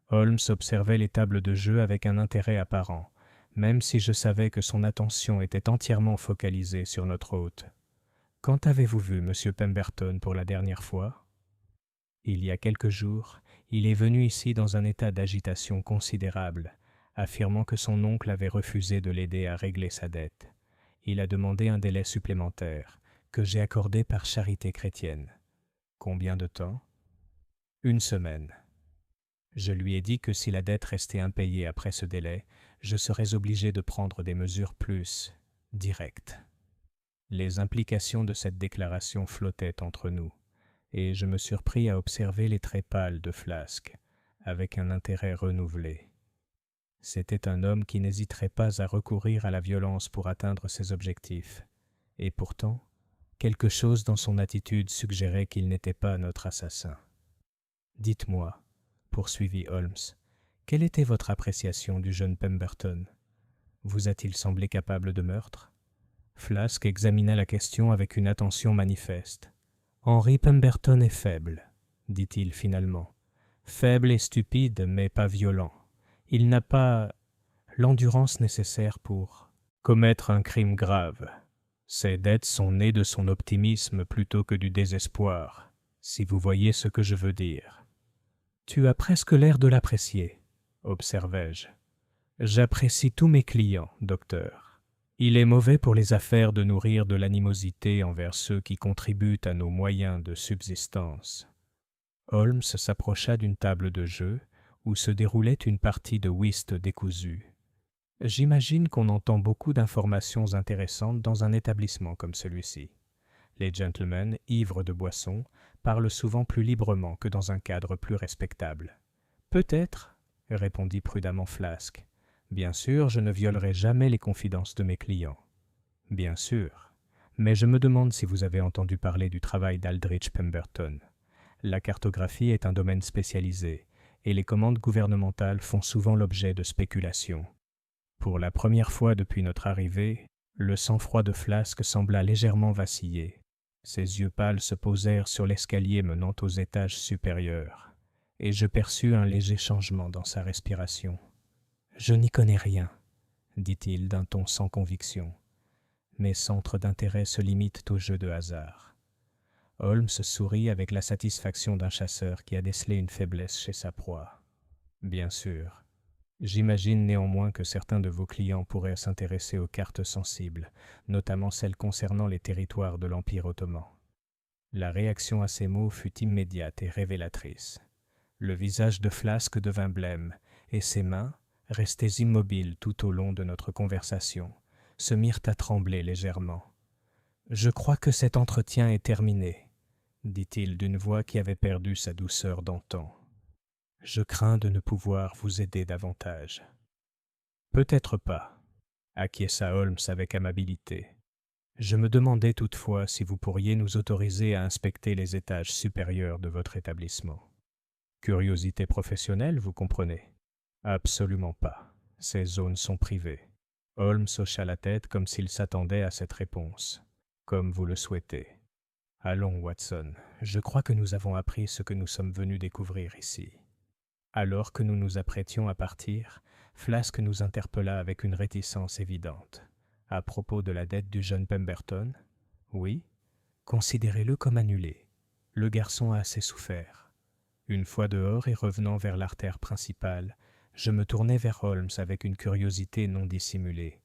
Holmes observait les tables de jeu avec un intérêt apparent, même si je savais que son attention était entièrement focalisée sur notre hôte. « Quand avez-vous vu M. Pemberton pour la dernière fois ?»« Il y a quelques jours, il est venu ici dans un état d'agitation considérable, affirmant que son oncle avait refusé de l'aider à régler sa dette. Il a demandé un délai supplémentaire, que j'ai accordé par charité chrétienne. Combien de temps ? 1 semaine. Je lui ai dit que si la dette restait impayée après ce délai, je serais obligé de prendre des mesures plus directes. Les implications de cette déclaration flottaient entre nous, et je me surpris à observer les traits pâles de Flasque, avec un intérêt renouvelé. C'était un homme qui n'hésiterait pas à recourir à la violence pour atteindre ses objectifs, et pourtant, quelque chose dans son attitude suggérait qu'il n'était pas notre assassin. « Dites-moi, » poursuivit Holmes, « quelle était votre appréciation du jeune Pemberton ? Vous a-t-il semblé capable de meurtre ?» Flasque examina la question avec une attention manifeste. « Henry Pemberton est faible, » dit-il finalement. « Faible et stupide, mais pas violent. Il n'a pas l'endurance nécessaire pour commettre un crime grave. Ses dettes sont nées de son optimisme plutôt que du désespoir, si vous voyez ce que je veux dire. »« Tu as presque l'air de l'apprécier, » observai-je. « J'apprécie tous mes clients, docteur. Il est mauvais pour les affaires de nourrir de l'animosité envers ceux qui contribuent à nos moyens de subsistance. » Holmes s'approcha d'une table de jeu où se déroulait une partie de whist décousu. J'imagine qu'on entend beaucoup d'informations intéressantes dans un établissement comme celui-ci. Les gentlemen, ivres de boisson, parlent souvent plus librement que dans un cadre plus respectable. « Peut-être, » répondit prudemment Flasque. « Bien sûr, je ne violerai jamais les confidences de mes clients. »« Bien sûr, mais je me demande si vous avez entendu parler du travail d'Aldrich Pemberton. La cartographie est un domaine spécialisé, et les commandes gouvernementales font souvent l'objet de spéculations. » Pour la première fois depuis notre arrivée, le sang-froid de Flasque sembla légèrement vaciller. Ses yeux pâles se posèrent sur l'escalier menant aux étages supérieurs, et je perçus un léger changement dans sa respiration. « Je n'y connais rien, » dit-il d'un ton sans conviction. « Mes centres d'intérêt se limitent aux jeux de hasard. » Holmes sourit avec la satisfaction d'un chasseur qui a décelé une faiblesse chez sa proie. « Bien sûr. J'imagine néanmoins que certains de vos clients pourraient s'intéresser aux cartes sensibles, notamment celles concernant les territoires de l'Empire ottoman. » La réaction à ces mots fut immédiate et révélatrice. Le visage de Flasque devint blême, et ses mains, restées immobiles tout au long de notre conversation, se mirent à trembler légèrement. « Je crois que cet entretien est terminé, » dit-il d'une voix qui avait perdu sa douceur d'antan. « Je crains de ne pouvoir vous aider davantage. »« Peut-être pas, » acquiesça Holmes avec amabilité. « Je me demandais toutefois si vous pourriez nous autoriser à inspecter les étages supérieurs de votre établissement. » Curiosité professionnelle, vous comprenez ? Absolument pas. Ces zones sont privées. Holmes hocha la tête comme s'il s'attendait à cette réponse. Comme vous le souhaitez. Allons, Watson, je crois que nous avons appris ce que nous sommes venus découvrir ici. Alors que nous nous apprêtions à partir, Flasque nous interpella avec une réticence évidente. À propos de la dette du jeune Pemberton ? Oui. Considérez-le comme annulé. Le garçon a assez souffert. Une fois dehors et revenant vers l'artère principale, je me tournai vers Holmes avec une curiosité non dissimulée.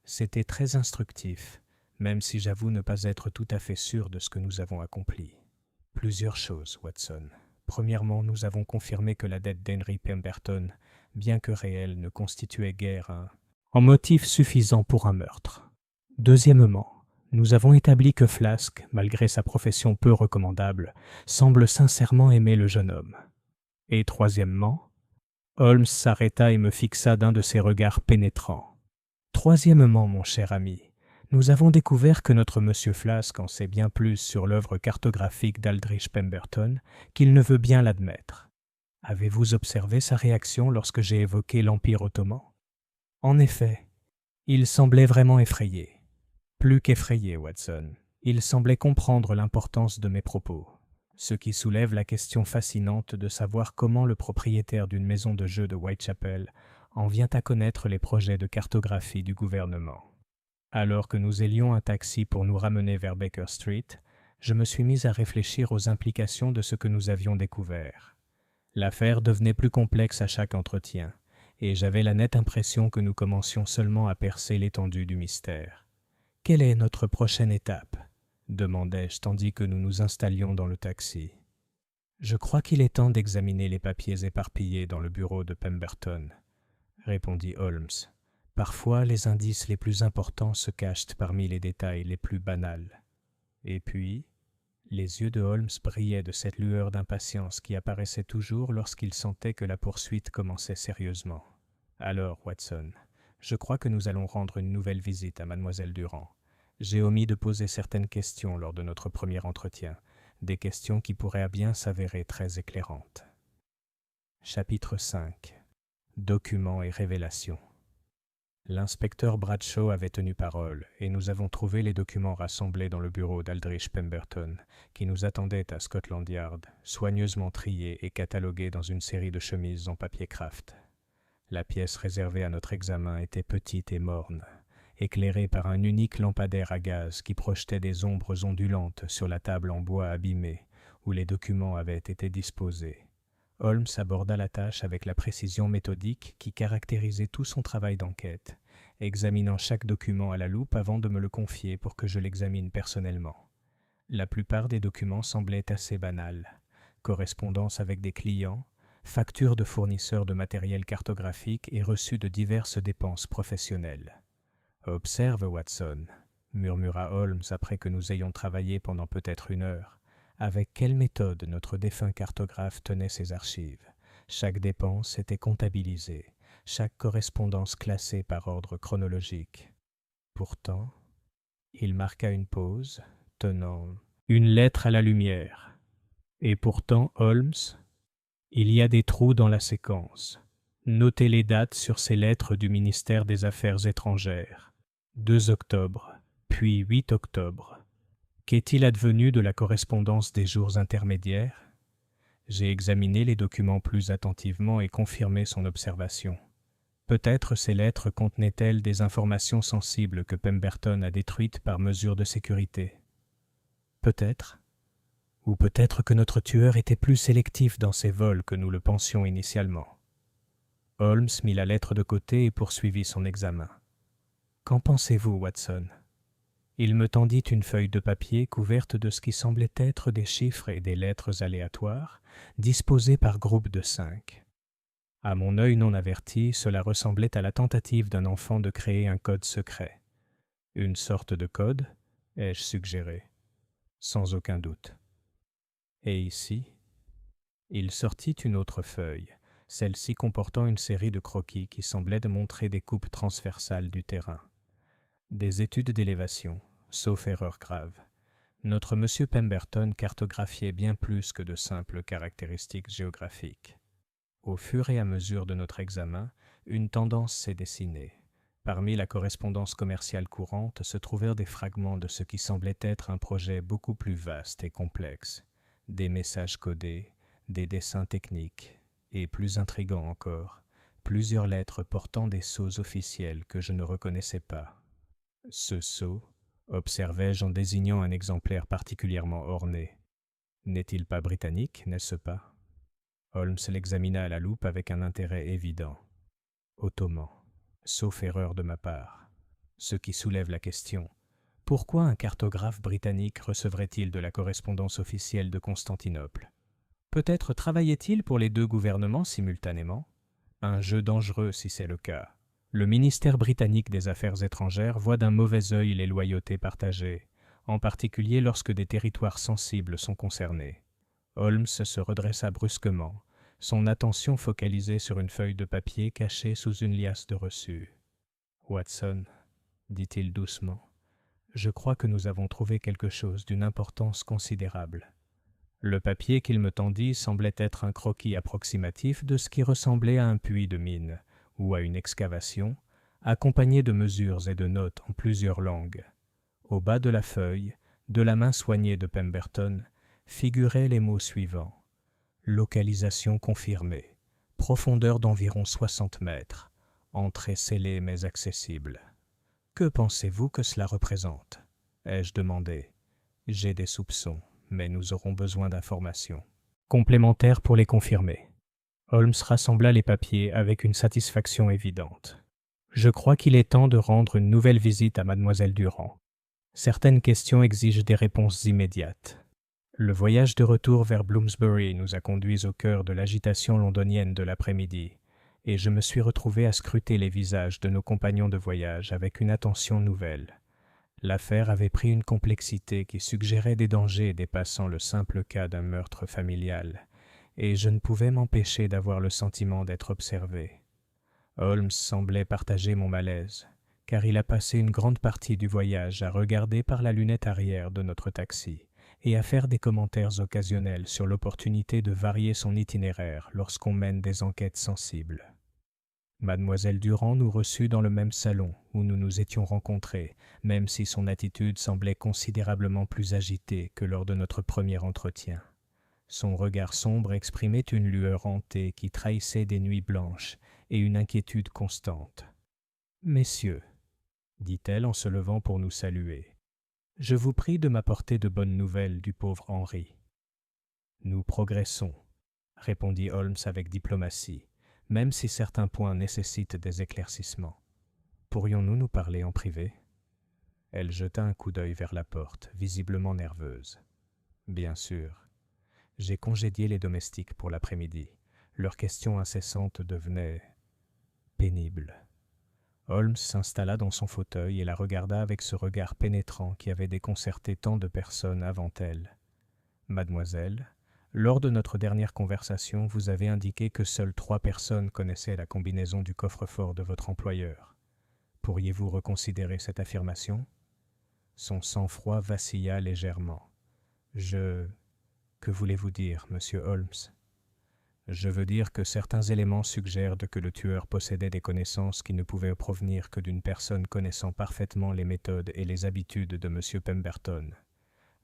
C'était très instructif, même si j'avoue ne pas être tout à fait sûr de ce que nous avons accompli. Plusieurs choses, Watson. Premièrement, nous avons confirmé que la dette d'Henry Pemberton, bien que réelle, ne constituait guère un motif suffisant pour un meurtre. Deuxièmement, nous avons établi que Flasque, malgré sa profession peu recommandable, semble sincèrement aimer le jeune homme. Et troisièmement, Holmes s'arrêta et me fixa d'un de ses regards pénétrants. Troisièmement, mon cher ami, Nous avons découvert que notre monsieur Flask en sait bien plus sur l'œuvre cartographique d'Aldrich Pemberton qu'il ne veut bien l'admettre. Avez-vous observé sa réaction lorsque j'ai évoqué l'Empire ottoman? En effet, il semblait vraiment effrayé. Plus qu'effrayé, Watson. Il semblait comprendre l'importance de mes propos, ce qui soulève la question fascinante de savoir comment le propriétaire d'une maison de jeux de Whitechapel en vient à connaître les projets de cartographie du gouvernement. Alors que nous ailions un taxi pour nous ramener vers Baker Street, je me suis mis à réfléchir aux implications de ce que nous avions découvert. L'affaire devenait plus complexe à chaque entretien, et j'avais la nette impression que nous commencions seulement à percer l'étendue du mystère. « Quelle est notre prochaine étape ?» demandai-je tandis que nous nous installions dans le taxi. « Je crois qu'il est temps d'examiner les papiers éparpillés dans le bureau de Pemberton, » répondit Holmes. « Parfois, les indices les plus importants se cachent parmi les détails les plus banals. » Et puis, les yeux de Holmes brillaient de cette lueur d'impatience qui apparaissait toujours lorsqu'il sentait que la poursuite commençait sérieusement. « Alors, Watson, je crois que nous allons rendre une nouvelle visite à Mademoiselle Durand. J'ai omis de poser certaines questions lors de notre premier entretien, des questions qui pourraient bien s'avérer très éclairantes. » Chapitre 5. Documents et révélations. L'inspecteur Bradshaw avait tenu parole, et nous avons trouvé les documents rassemblés dans le bureau d'Aldrich Pemberton, qui nous attendait à Scotland Yard, soigneusement triés et catalogués dans une série de chemises en papier kraft. La pièce réservée à notre examen était petite et morne, éclairée par un unique lampadaire à gaz qui projetait des ombres ondulantes sur la table en bois abîmée, où les documents avaient été disposés. Holmes aborda la tâche avec la précision méthodique qui caractérisait tout son travail d'enquête, examinant chaque document à la loupe avant de me le confier pour que je l'examine personnellement. La plupart des documents semblaient assez banals. Correspondances avec des clients, factures de fournisseurs de matériel cartographique et reçus de diverses dépenses professionnelles. « Observe, Watson, » murmura Holmes après que nous ayons travaillé pendant peut-être 1 heure. Avec quelle méthode notre défunt cartographe tenait ses archives. Chaque dépense était comptabilisée, chaque correspondance classée par ordre chronologique. Pourtant, il marqua une pause, tenant une lettre à la lumière. Et pourtant, Holmes, il y a des trous dans la séquence. Notez les dates sur ces lettres du ministère des Affaires étrangères. 2 octobre, puis 8 octobre. Qu'est-il advenu de la correspondance des jours intermédiaires? J'ai examiné les documents plus attentivement et confirmé son observation. Peut-être ces lettres contenaient-elles des informations sensibles que Pemberton a détruites par mesure de sécurité. Peut-être. Ou peut-être que notre tueur était plus sélectif dans ses vols que nous le pensions initialement. Holmes mit la lettre de côté et poursuivit son examen. « Qu'en pensez-vous, Watson ?» Il me tendit une feuille de papier couverte de ce qui semblait être des chiffres et des lettres aléatoires, disposées par groupes de 5. À mon œil non averti, cela ressemblait à la tentative d'un enfant de créer un code secret. Une sorte de code, ai-je suggéré, sans aucun doute. Et ici, il sortit une autre feuille, celle-ci comportant une série de croquis qui semblaient montrer des coupes transversales du terrain. Des études d'élévation, sauf erreur grave. Notre monsieur Pemberton cartographiait bien plus que de simples caractéristiques géographiques. Au fur et à mesure de notre examen, une tendance s'est dessinée. Parmi la correspondance commerciale courante se trouvèrent des fragments de ce qui semblait être un projet beaucoup plus vaste et complexe. Des messages codés, des dessins techniques, et plus intrigants encore, plusieurs lettres portant des sceaux officiels que je ne reconnaissais pas. Ce sceau, observai-je en désignant un exemplaire particulièrement orné. N'est-il pas britannique, n'est-ce pas? Holmes l'examina à la loupe avec un intérêt évident. Ottoman, sauf erreur de ma part. Ce qui soulève la question, pourquoi un cartographe britannique recevrait-il de la correspondance officielle de Constantinople? Peut-être travaillait-il pour les 2 gouvernements simultanément? Un jeu dangereux si c'est le cas. Le ministère britannique des Affaires étrangères voit d'un mauvais œil les loyautés partagées, en particulier lorsque des territoires sensibles sont concernés. Holmes se redressa brusquement, son attention focalisée sur une feuille de papier cachée sous une liasse de reçus. « Watson, dit-il doucement, Je crois que nous avons trouvé quelque chose d'une importance considérable. Le papier qu'il me tendit semblait être un croquis approximatif de ce qui ressemblait à un puits de mine ou à une excavation, accompagné de mesures et de notes en plusieurs langues. Au bas de la feuille, de la main soignée de Pemberton, figuraient les mots suivants. Localisation confirmée. Profondeur d'environ 60 mètres. Entrée scellée mais accessible. Que pensez-vous que cela représente ? Ai-je demandé. J'ai des soupçons, mais nous aurons besoin d'informations. Complémentaires pour les confirmer. Holmes rassembla les papiers avec une satisfaction évidente. Je crois qu'il est temps de rendre une nouvelle visite à mademoiselle Durand. Certaines questions exigent des réponses immédiates. Le voyage de retour vers Bloomsbury nous a conduits au cœur de l'agitation londonienne de l'après-midi, et je me suis retrouvé à scruter les visages de nos compagnons de voyage avec une attention nouvelle. L'affaire avait pris une complexité qui suggérait des dangers dépassant le simple cas d'un meurtre familial, et je ne pouvais m'empêcher d'avoir le sentiment d'être observé. Holmes semblait partager mon malaise, car il a passé une grande partie du voyage à regarder par la lunette arrière de notre taxi et à faire des commentaires occasionnels sur l'opportunité de varier son itinéraire lorsqu'on mène des enquêtes sensibles. Mademoiselle Durand nous reçut dans le même salon où nous nous étions rencontrés, même si son attitude semblait considérablement plus agitée que lors de notre premier entretien. Son regard sombre exprimait une lueur hantée qui trahissait des nuits blanches et une inquiétude constante. « Messieurs, dit-elle en se levant pour nous saluer, je vous prie de m'apporter de bonnes nouvelles du pauvre Henry. »« Nous progressons, » répondit Holmes avec diplomatie, même si certains points nécessitent des éclaircissements. « Pourrions-nous nous parler en privé ?» Elle jeta un coup d'œil vers la porte, visiblement nerveuse. « Bien sûr. J'ai congédié les domestiques pour l'après-midi. Leurs questions incessantes devenaient pénibles. » Holmes s'installa dans son fauteuil et la regarda avec ce regard pénétrant qui avait déconcerté tant de personnes avant elle. « Mademoiselle, lors de notre dernière conversation, vous avez indiqué que seules 3 personnes connaissaient la combinaison du coffre-fort de votre employeur. Pourriez-vous reconsidérer cette affirmation ? » Son sang-froid vacilla légèrement. « Que voulez-vous dire, monsieur Holmes ? » Je veux dire que certains éléments suggèrent que le tueur possédait des connaissances qui ne pouvaient provenir que d'une personne connaissant parfaitement les méthodes et les habitudes de M. Pemberton.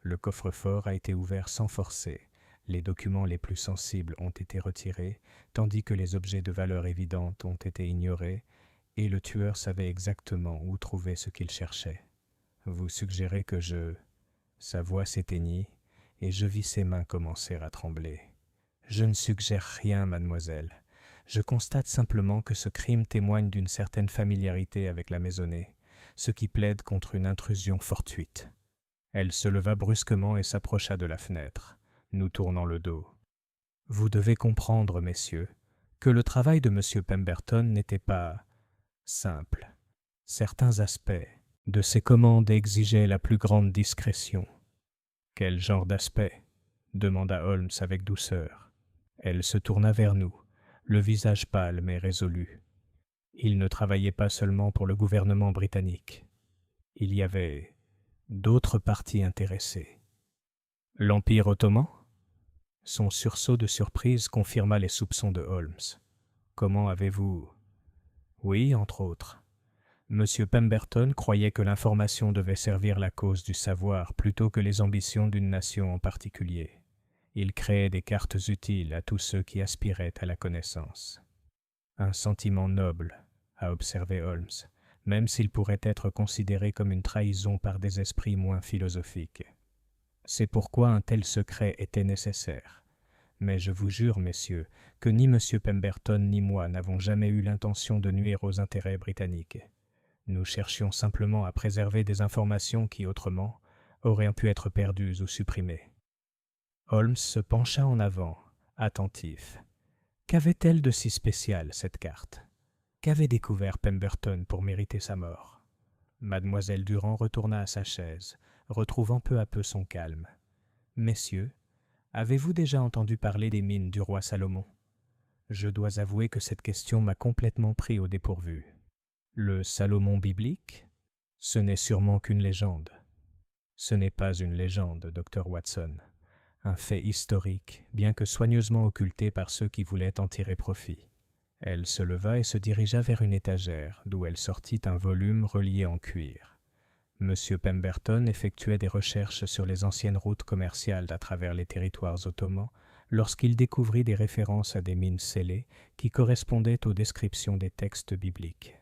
Le coffre-fort a été ouvert sans forcer, les documents les plus sensibles ont été retirés, tandis que les objets de valeur évidente ont été ignorés, et le tueur savait exactement où trouver ce qu'il cherchait. Vous suggérez que Sa voix s'éteignit, et je vis ses mains commencer à trembler. Je ne suggère rien, mademoiselle. Je constate simplement que ce crime témoigne d'une certaine familiarité avec la maisonnée, ce qui plaide contre une intrusion fortuite. Elle se leva brusquement et s'approcha de la fenêtre, nous tournant le dos. Vous devez comprendre, messieurs, que le travail de M. Pemberton n'était pas simple. Certains aspects de ses commandes exigeaient la plus grande discrétion. Quel genre d'aspect ? Demanda Holmes avec douceur. Elle se tourna vers nous, le visage pâle mais résolu. Il ne travaillait pas seulement pour le gouvernement britannique. Il y avait d'autres parties intéressées. L'Empire ottoman ? Son sursaut de surprise confirma les soupçons de Holmes. Comment avez-vous... Oui, entre autres. Monsieur Pemberton croyait que l'information devait servir la cause du savoir plutôt que les ambitions d'une nation en particulier. Il créait des cartes utiles à tous ceux qui aspiraient à la connaissance. Un sentiment noble, a observé Holmes, même s'il pourrait être considéré comme une trahison par des esprits moins philosophiques. C'est pourquoi un tel secret était nécessaire. Mais je vous jure, messieurs, que ni M. Pemberton ni moi n'avons jamais eu l'intention de nuire aux intérêts britanniques. Nous cherchions simplement à préserver des informations qui, autrement, auraient pu être perdues ou supprimées. Holmes se pencha en avant, attentif. Qu'avait-elle de si spécial, cette carte ? Qu'avait découvert Pemberton pour mériter sa mort ? Mademoiselle Durand retourna à sa chaise, retrouvant peu à peu son calme. « Messieurs, avez-vous déjà entendu parler des mines du roi Salomon ? Je dois avouer que cette question m'a complètement pris au dépourvu. Le Salomon biblique ? Ce n'est sûrement qu'une légende. Ce n'est pas une légende, Dr. Watson. Un fait historique, bien que soigneusement occulté par ceux qui voulaient en tirer profit. Elle se leva et se dirigea vers une étagère, d'où elle sortit un volume relié en cuir. M. Pemberton effectuait des recherches sur les anciennes routes commerciales à travers les territoires ottomans lorsqu'il découvrit des références à des mines scellées qui correspondaient aux descriptions des textes bibliques.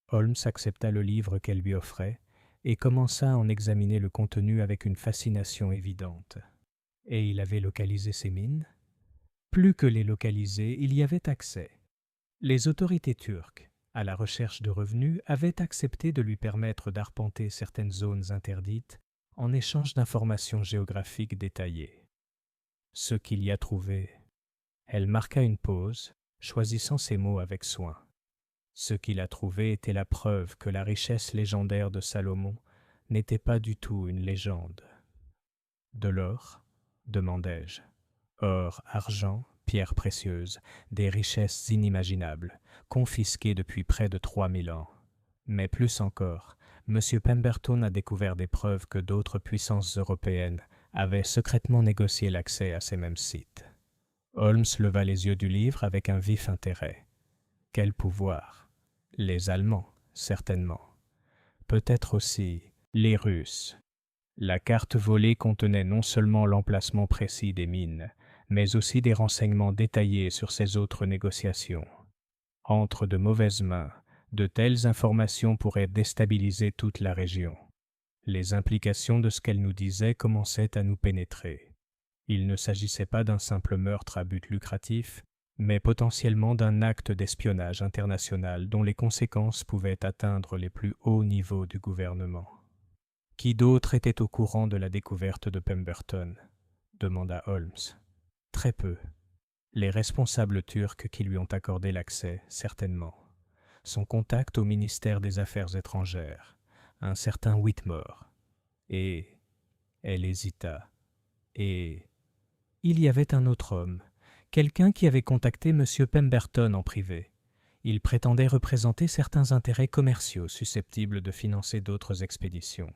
Holmes accepta le livre qu'elle lui offrait et commença à en examiner le contenu avec une fascination évidente. Et il avait localisé ces mines? Plus que les localiser, il y avait accès. Les autorités turques, à la recherche de revenus, avaient accepté de lui permettre d'arpenter certaines zones interdites en échange d'informations géographiques détaillées. Ce qu'il y a trouvé. Elle marqua une pause, choisissant ses mots avec soin. Ce qu'il a trouvé était la preuve que la richesse légendaire de Salomon n'était pas du tout une légende. De l'or ? Demandai-je. Or, argent, pierres précieuses, des richesses inimaginables, confisquées depuis près de 3000 ans. Mais plus encore, M. Pemberton a découvert des preuves que d'autres puissances européennes avaient secrètement négocié l'accès à ces mêmes sites. Holmes leva les yeux du livre avec un vif intérêt. Quel pouvoir! Les Allemands, certainement. Peut-être aussi les Russes. La carte volée contenait non seulement l'emplacement précis des mines, mais aussi des renseignements détaillés sur ces autres négociations. Entre de mauvaises mains, de telles informations pourraient déstabiliser toute la région. Les implications de ce qu'elle nous disait commençaient à nous pénétrer. Il ne s'agissait pas d'un simple meurtre à but lucratif, mais potentiellement d'un acte d'espionnage international dont les conséquences pouvaient atteindre les plus hauts niveaux du gouvernement. Qui d'autre était au courant de la découverte de Pemberton ? Demanda Holmes. Très peu. Les responsables turcs qui lui ont accordé l'accès, certainement. Son contact au ministère des Affaires étrangères, un certain Whitmore. Et... Elle hésita. Et... Il y avait un autre homme, quelqu'un qui avait contacté M. Pemberton en privé. Il prétendait représenter certains intérêts commerciaux susceptibles de financer d'autres expéditions.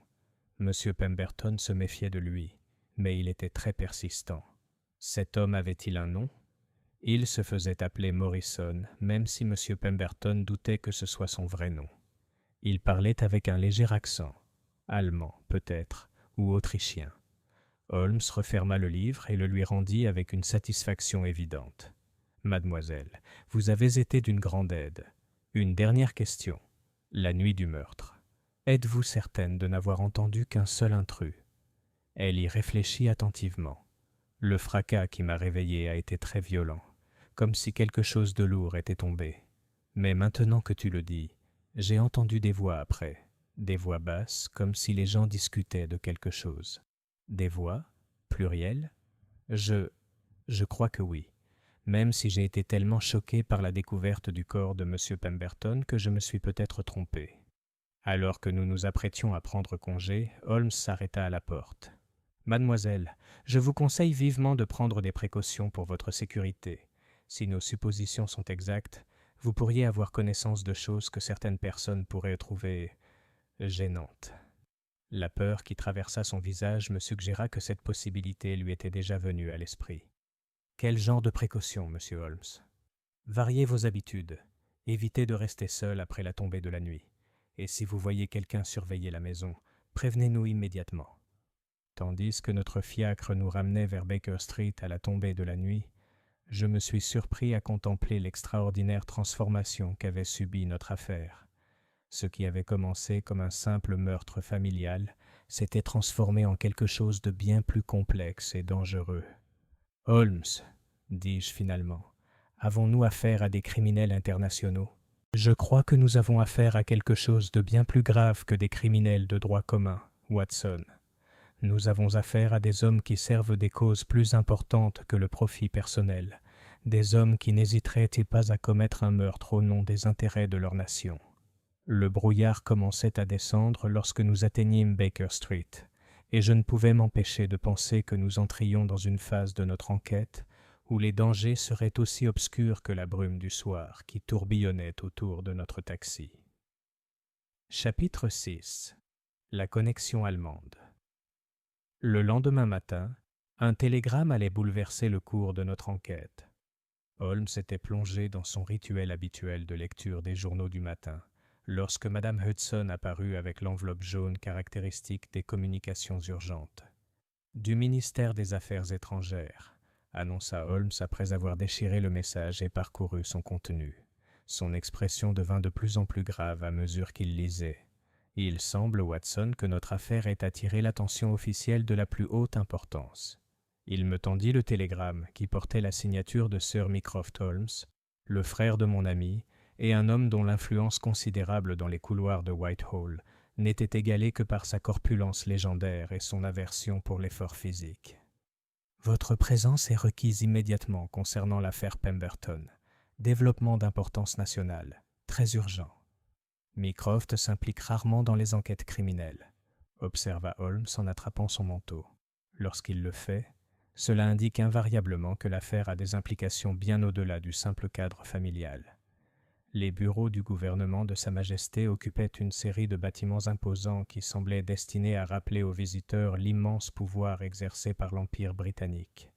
M. Pemberton se méfiait de lui, mais il était très persistant. Cet homme avait-il un nom ? Il se faisait appeler Morrison, même si M. Pemberton doutait que ce soit son vrai nom. Il parlait avec un léger accent, allemand peut-être, ou autrichien. Holmes referma le livre et le lui rendit avec une satisfaction évidente. « Mademoiselle, vous avez été d'une grande aide. Une dernière question. La nuit du meurtre. Êtes-vous certaine de n'avoir entendu qu'un seul intrus ?» Elle y réfléchit attentivement. Le fracas qui m'a réveillé a été très violent, comme si quelque chose de lourd était tombé. Mais maintenant que tu le dis, j'ai entendu des voix après, des voix basses, comme si les gens discutaient de quelque chose. Des voix, pluriel ? Je crois que oui, même si j'ai été tellement choqué par la découverte du corps de M. Pemberton que je me suis peut-être trompé. Alors que nous nous apprêtions à prendre congé, Holmes s'arrêta à la porte. « Mademoiselle, je vous conseille vivement de prendre des précautions pour votre sécurité. Si nos suppositions sont exactes, vous pourriez avoir connaissance de choses que certaines personnes pourraient trouver gênantes. » La peur qui traversa son visage me suggéra que cette possibilité lui était déjà venue à l'esprit. « Quel genre de précautions, monsieur Holmes ? » Variez vos habitudes. Évitez de rester seul après la tombée de la nuit. Et si vous voyez quelqu'un surveiller la maison, prévenez-nous immédiatement. Tandis que notre fiacre nous ramenait vers Baker Street à la tombée de la nuit, je me suis surpris à contempler l'extraordinaire transformation qu'avait subie notre affaire. Ce qui avait commencé comme un simple meurtre familial s'était transformé en quelque chose de bien plus complexe et dangereux. « Holmes, dis-je finalement, avons-nous affaire à des criminels internationaux ? » « Je crois que nous avons affaire à quelque chose de bien plus grave que des criminels de droit commun, Watson. Nous avons affaire à des hommes qui servent des causes plus importantes que le profit personnel, des hommes qui n'hésiteraient-ils pas à commettre un meurtre au nom des intérêts de leur nation. » Le brouillard commençait à descendre lorsque nous atteignîmes Baker Street, et je ne pouvais m'empêcher de penser que nous entrions dans une phase de notre enquête où les dangers seraient aussi obscurs que la brume du soir qui tourbillonnait autour de notre taxi. Chapitre 6. La connexion allemande. Le lendemain matin, un télégramme allait bouleverser le cours de notre enquête. Holmes était plongé dans son rituel habituel de lecture des journaux du matin, lorsque Madame Hudson apparut avec l'enveloppe jaune caractéristique des communications urgentes. « Du ministère des Affaires étrangères », annonça Holmes après avoir déchiré le message et parcouru son contenu. Son expression devint de plus en plus grave à mesure qu'il lisait. « Il semble, Watson, que notre affaire ait attiré l'attention officielle de la plus haute importance. » Il me tendit le télégramme qui portait la signature de Sir Mycroft Holmes, le frère de mon ami, et un homme dont l'influence considérable dans les couloirs de Whitehall n'était égalée que par sa corpulence légendaire et son aversion pour l'effort physique. « Votre présence est requise immédiatement concernant l'affaire Pemberton. Développement d'importance nationale, très urgent. Mycroft s'implique rarement dans les enquêtes criminelles, » observa Holmes en attrapant son manteau. Lorsqu'il le fait, cela indique invariablement que l'affaire a des implications bien au-delà du simple cadre familial. Les bureaux du gouvernement de Sa Majesté occupaient une série de bâtiments imposants qui semblaient destinés à rappeler aux visiteurs l'immense pouvoir exercé par l'Empire britannique.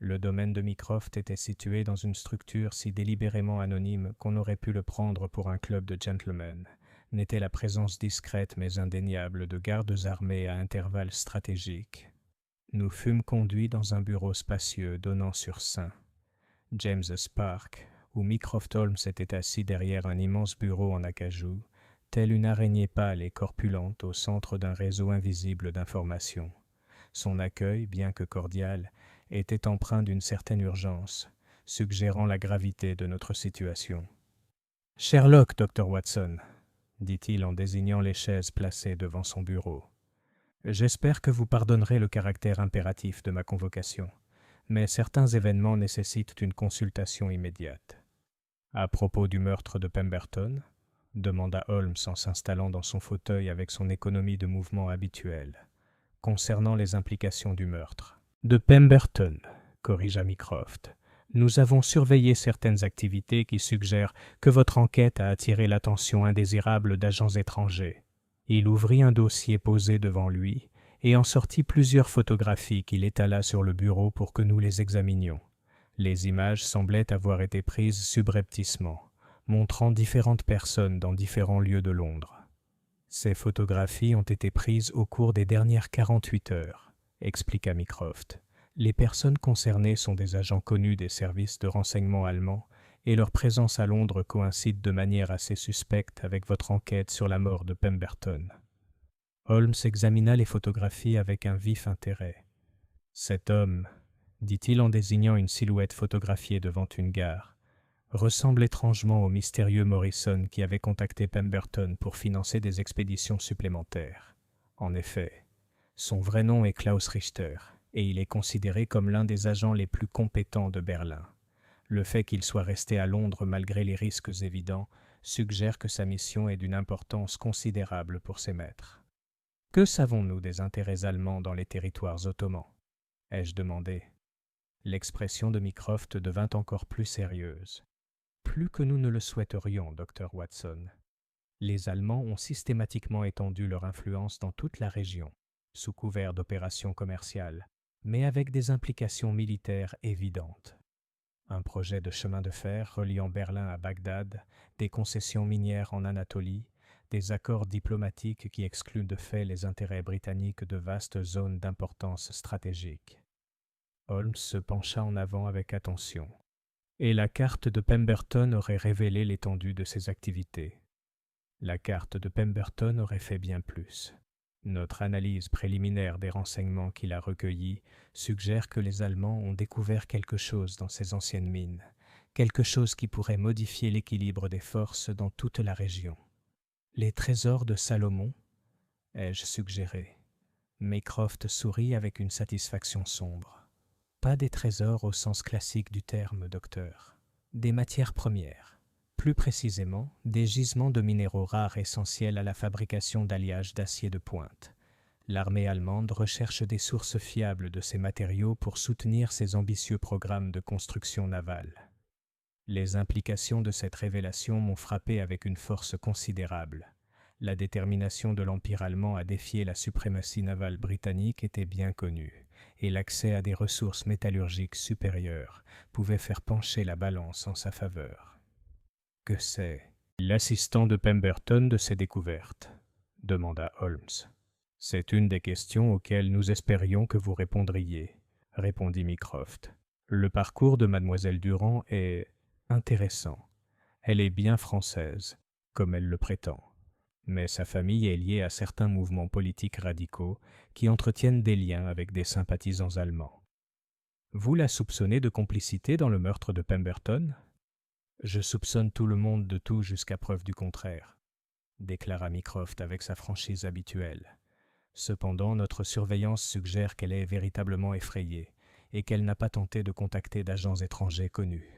Le domaine de Mycroft était situé dans une structure si délibérément anonyme qu'on aurait pu le prendre pour un club de gentlemen. N'était la présence discrète mais indéniable de gardes armés à intervalles stratégiques. Nous fûmes conduits dans un bureau spacieux donnant sur St. James's Park, où Mycroft Holmes était assis derrière un immense bureau en acajou, telle une araignée pâle et corpulente au centre d'un réseau invisible d'informations. Son accueil, bien que cordial, était empreint d'une certaine urgence, suggérant la gravité de notre situation. « Sherlock, Dr. Watson, » dit-il en désignant les chaises placées devant son bureau. « J'espère que vous pardonnerez le caractère impératif de ma convocation, mais certains événements nécessitent une consultation immédiate. » « À propos du meurtre de Pemberton ?» demanda Holmes en s'installant dans son fauteuil avec son économie de mouvement habituelle. « Concernant les implications du meurtre. »« De Pemberton, » corrigea Mycroft. « Nous avons surveillé certaines activités qui suggèrent que votre enquête a attiré l'attention indésirable d'agents étrangers. » Il ouvrit un dossier posé devant lui et en sortit plusieurs photographies qu'il étala sur le bureau pour que nous les examinions. Les images semblaient avoir été prises subrepticement, montrant différentes personnes dans différents lieux de Londres. « Ces photographies ont été prises au cours des dernières 48 heures, » expliqua Mycroft. « Les personnes concernées sont des agents connus des services de renseignement allemands et leur présence à Londres coïncide de manière assez suspecte avec votre enquête sur la mort de Pemberton. » Holmes examina les photographies avec un vif intérêt. « Cet homme, » dit-il en désignant une silhouette photographiée devant une gare, ressemble étrangement au mystérieux Morrison qui avait contacté Pemberton pour financer des expéditions supplémentaires. En effet, son vrai nom est Klaus Richter, et il est considéré comme l'un des agents les plus compétents de Berlin. Le fait qu'il soit resté à Londres malgré les risques évidents suggère que sa mission est d'une importance considérable pour ses maîtres. « Que savons-nous des intérêts allemands dans les territoires ottomans ?» ai-je demandé. L'expression de Mycroft devint encore plus sérieuse. « Plus que nous ne le souhaiterions, Dr. Watson. Les Allemands ont systématiquement étendu leur influence dans toute la région, sous couvert d'opérations commerciales, mais avec des implications militaires évidentes. Un projet de chemin de fer reliant Berlin à Bagdad, des concessions minières en Anatolie, des accords diplomatiques qui excluent de fait les intérêts britanniques de vastes zones d'importance stratégique. » Holmes se pencha en avant avec attention. Et la carte de Pemberton aurait révélé l'étendue de ses activités. La carte de Pemberton aurait fait bien plus. Notre analyse préliminaire des renseignements qu'il a recueillis suggère que les Allemands ont découvert quelque chose dans ces anciennes mines, quelque chose qui pourrait modifier l'équilibre des forces dans toute la région. « Les trésors de Salomon ?» ai-je suggéré. Mycroft sourit avec une satisfaction sombre. Pas des trésors au sens classique du terme, docteur. Des matières premières. Plus précisément, des gisements de minéraux rares essentiels à la fabrication d'alliages d'acier de pointe. L'armée allemande recherche des sources fiables de ces matériaux pour soutenir ses ambitieux programmes de construction navale. Les implications de cette révélation m'ont frappé avec une force considérable. La détermination de l'Empire allemand à défier la suprématie navale britannique était bien connue, et l'accès à des ressources métallurgiques supérieures pouvait faire pencher la balance en sa faveur. « Que c'est l'assistant de Pemberton de ces découvertes ?» demanda Holmes. « C'est une des questions auxquelles nous espérions que vous répondriez, » répondit Mycroft. « Le parcours de mademoiselle Durand est intéressant. Elle est bien française, comme elle le prétend. Mais sa famille est liée à certains mouvements politiques radicaux qui entretiennent des liens avec des sympathisants allemands. Vous la soupçonnez de complicité dans le meurtre de Pemberton ? Je soupçonne tout le monde de tout jusqu'à preuve du contraire, déclara Mycroft avec sa franchise habituelle. Cependant, notre surveillance suggère qu'elle est véritablement effrayée et qu'elle n'a pas tenté de contacter d'agents étrangers connus.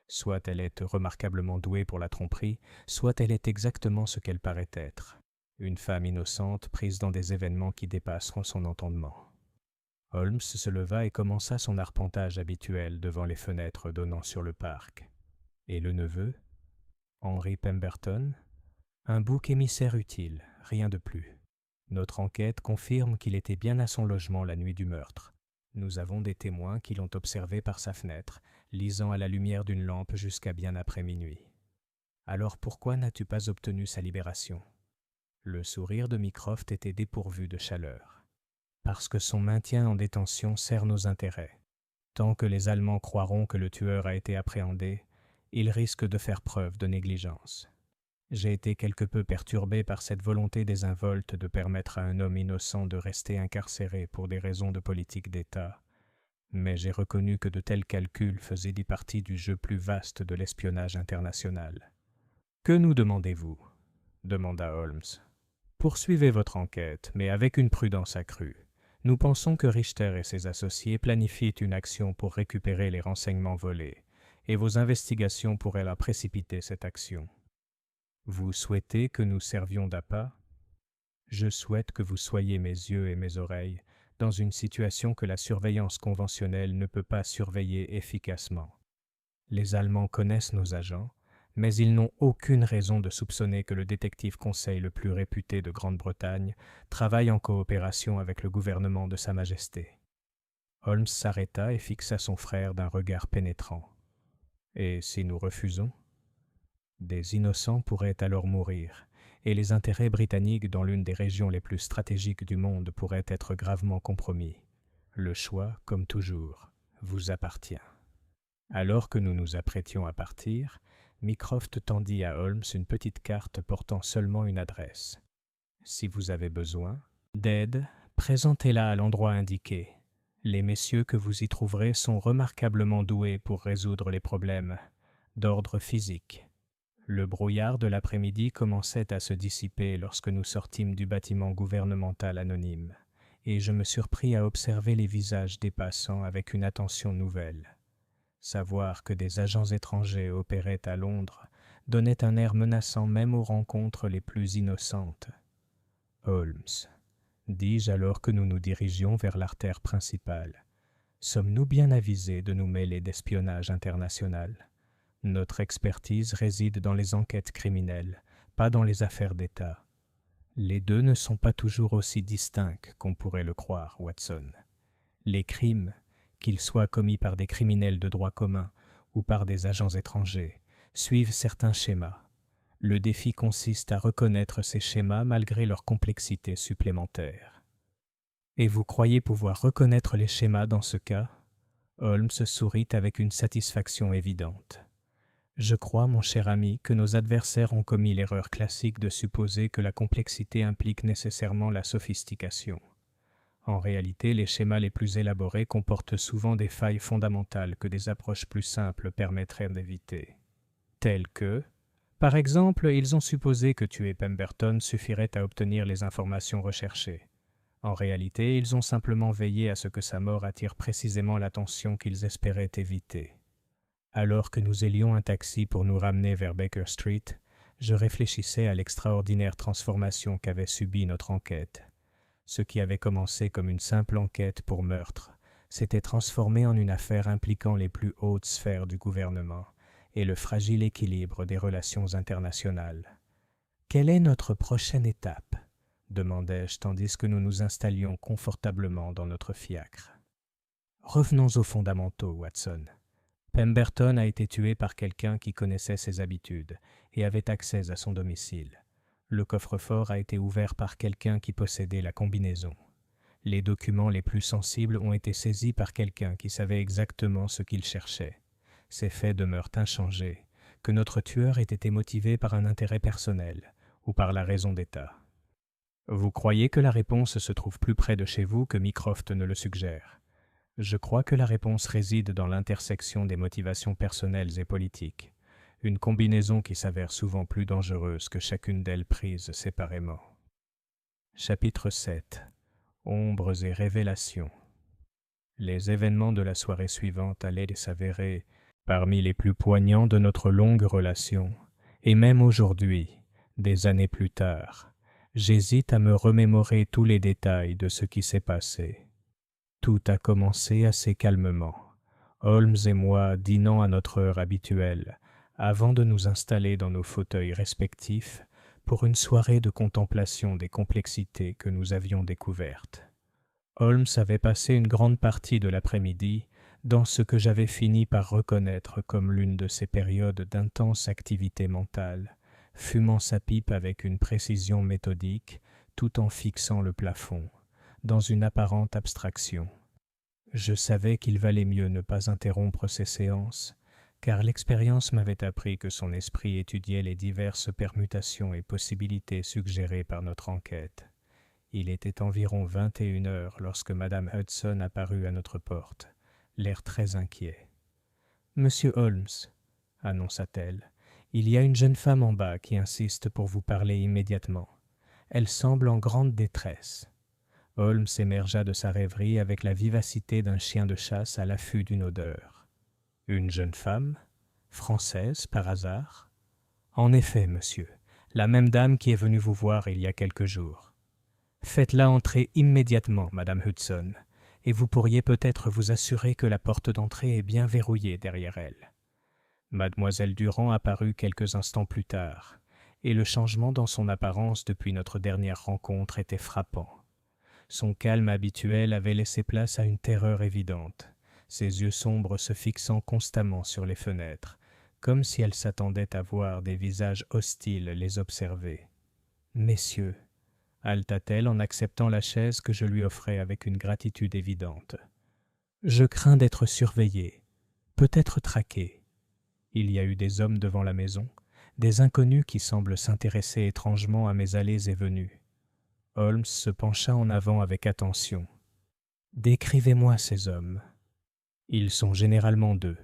Soit elle est remarquablement douée pour la tromperie, soit elle est exactement ce qu'elle paraît être, une femme innocente prise dans des événements qui dépasseront son entendement. Holmes se leva et commença son arpentage habituel devant les fenêtres donnant sur le parc. Et le neveu ? Henry Pemberton ? Un bouc émissaire utile, rien de plus. Notre enquête confirme qu'il était bien à son logement la nuit du meurtre. Nous avons des témoins qui l'ont observé par sa fenêtre, lisant à la lumière d'une lampe jusqu'à bien après minuit. Alors pourquoi n'as-tu pas obtenu sa libération ? Le sourire de Mycroft était dépourvu de chaleur. Parce que son maintien en détention sert nos intérêts. Tant que les Allemands croiront que le tueur a été appréhendé, ils risquent de faire preuve de négligence. J'ai été quelque peu perturbé par cette volonté désinvolte de permettre à un homme innocent de rester incarcéré pour des raisons de politique d'État, mais j'ai reconnu que de tels calculs faisaient partie du jeu plus vaste de l'espionnage international. « Que nous demandez-vous » demanda Holmes. « Poursuivez votre enquête, mais avec une prudence accrue. Nous pensons que Richter et ses associés planifient une action pour récupérer les renseignements volés, et vos investigations pourraient la précipiter cette action. Vous souhaitez que nous servions d'appât ? Je souhaite que vous soyez mes yeux et mes oreilles dans une situation que la surveillance conventionnelle ne peut pas surveiller efficacement. Les Allemands connaissent nos agents, mais ils n'ont aucune raison de soupçonner que le détective conseil le plus réputé de Grande-Bretagne travaille en coopération avec le gouvernement de Sa Majesté. » Holmes s'arrêta et fixa son frère d'un regard pénétrant. « Et si nous refusons ? Des innocents pourraient alors mourir, et les intérêts britanniques dans l'une des régions les plus stratégiques du monde pourraient être gravement compromis. Le choix, comme toujours, vous appartient. » Alors que nous nous apprêtions à partir, Mycroft tendit à Holmes une petite carte portant seulement une adresse. « Si vous avez besoin d'aide, présentez-la à l'endroit indiqué. Les messieurs que vous y trouverez sont remarquablement doués pour résoudre les problèmes d'ordre physique. » Le brouillard de l'après-midi commençait à se dissiper lorsque nous sortîmes du bâtiment gouvernemental anonyme, et je me surpris à observer les visages des passants avec une attention nouvelle. Savoir que des agents étrangers opéraient à Londres donnait un air menaçant même aux rencontres les plus innocentes. « Holmes, dis-je alors que nous nous dirigions vers l'artère principale, sommes-nous bien avisés de nous mêler d'espionnage international ? Notre expertise réside dans les enquêtes criminelles, pas dans les affaires d'État. Les deux ne sont pas toujours aussi distincts qu'on pourrait le croire, Watson. Les crimes, qu'ils soient commis par des criminels de droit commun ou par des agents étrangers, suivent certains schémas. Le défi consiste à reconnaître ces schémas malgré leur complexité supplémentaire. Et vous croyez pouvoir reconnaître les schémas dans ce cas ? Holmes sourit avec une satisfaction évidente. Je crois, mon cher ami, que nos adversaires ont commis l'erreur classique de supposer que la complexité implique nécessairement la sophistication. En réalité, les schémas les plus élaborés comportent souvent des failles fondamentales que des approches plus simples permettraient d'éviter. Telles que, par exemple, ils ont supposé que tuer Pemberton suffirait à obtenir les informations recherchées. En réalité, ils ont simplement veillé à ce que sa mort attire précisément l'attention qu'ils espéraient éviter. Alors que nous élions un taxi pour nous ramener vers Baker Street, je réfléchissais à l'extraordinaire transformation qu'avait subie notre enquête. Ce qui avait commencé comme une simple enquête pour meurtre s'était transformé en une affaire impliquant les plus hautes sphères du gouvernement et le fragile équilibre des relations internationales. Quelle est notre prochaine étape ? Demandai-je tandis que nous nous installions confortablement dans notre fiacre. Revenons aux fondamentaux, Watson. Pemberton a été tué par quelqu'un qui connaissait ses habitudes et avait accès à son domicile. Le coffre-fort a été ouvert par quelqu'un qui possédait la combinaison. Les documents les plus sensibles ont été saisis par quelqu'un qui savait exactement ce qu'il cherchait. Ces faits demeurent inchangés, que notre tueur ait été motivé par un intérêt personnel ou par la raison d'État. Vous croyez que la réponse se trouve plus près de chez vous que Mycroft ne le suggère. Je crois que la réponse réside dans l'intersection des motivations personnelles et politiques, une combinaison qui s'avère souvent plus dangereuse que chacune d'elles prises séparément. Chapitre 7. Ombres et révélations. Les événements de la soirée suivante allaient s'avérer parmi les plus poignants de notre longue relation, et même aujourd'hui, des années plus tard, j'hésite à me remémorer tous les détails de ce qui s'est passé. Tout a commencé assez calmement, Holmes et moi dînant à notre heure habituelle, avant de nous installer dans nos fauteuils respectifs pour une soirée de contemplation des complexités que nous avions découvertes. Holmes avait passé une grande partie de l'après-midi dans ce que j'avais fini par reconnaître comme l'une de ces périodes d'intense activité mentale, fumant sa pipe avec une précision méthodique tout en fixant le plafond, dans une apparente abstraction. Je savais qu'il valait mieux ne pas interrompre ces séances, car l'expérience m'avait appris que son esprit étudiait les diverses permutations et possibilités suggérées par notre enquête. Il était environ 21 heures lorsque Madame Hudson apparut à notre porte, l'air très inquiet. « Monsieur Holmes, » annonça-t-elle, « il y a une jeune femme en bas qui insiste pour vous parler immédiatement. Elle semble en grande détresse. » Holmes émergea de sa rêverie avec la vivacité d'un chien de chasse à l'affût d'une odeur. « Une jeune femme ? Française, par hasard ? » ?»« En effet, monsieur, la même dame qui est venue vous voir il y a quelques jours. » « Faites-la entrer immédiatement, Madame Hudson, et vous pourriez peut-être vous assurer que la porte d'entrée est bien verrouillée derrière elle. » Mademoiselle Durand apparut quelques instants plus tard, et le changement dans son apparence depuis notre dernière rencontre était frappant. Son calme habituel avait laissé place à une terreur évidente, ses yeux sombres se fixant constamment sur les fenêtres, comme si elle s'attendait à voir des visages hostiles les observer. « Messieurs, » halta-t-elle en acceptant la chaise que je lui offrais avec une gratitude évidente. « Je crains d'être surveillé, peut-être traqué. Il y a eu des hommes devant la maison, des inconnus qui semblent s'intéresser étrangement à mes allées et venues. » Holmes se pencha en avant avec attention. « Décrivez-moi ces hommes. » « Ils sont généralement deux.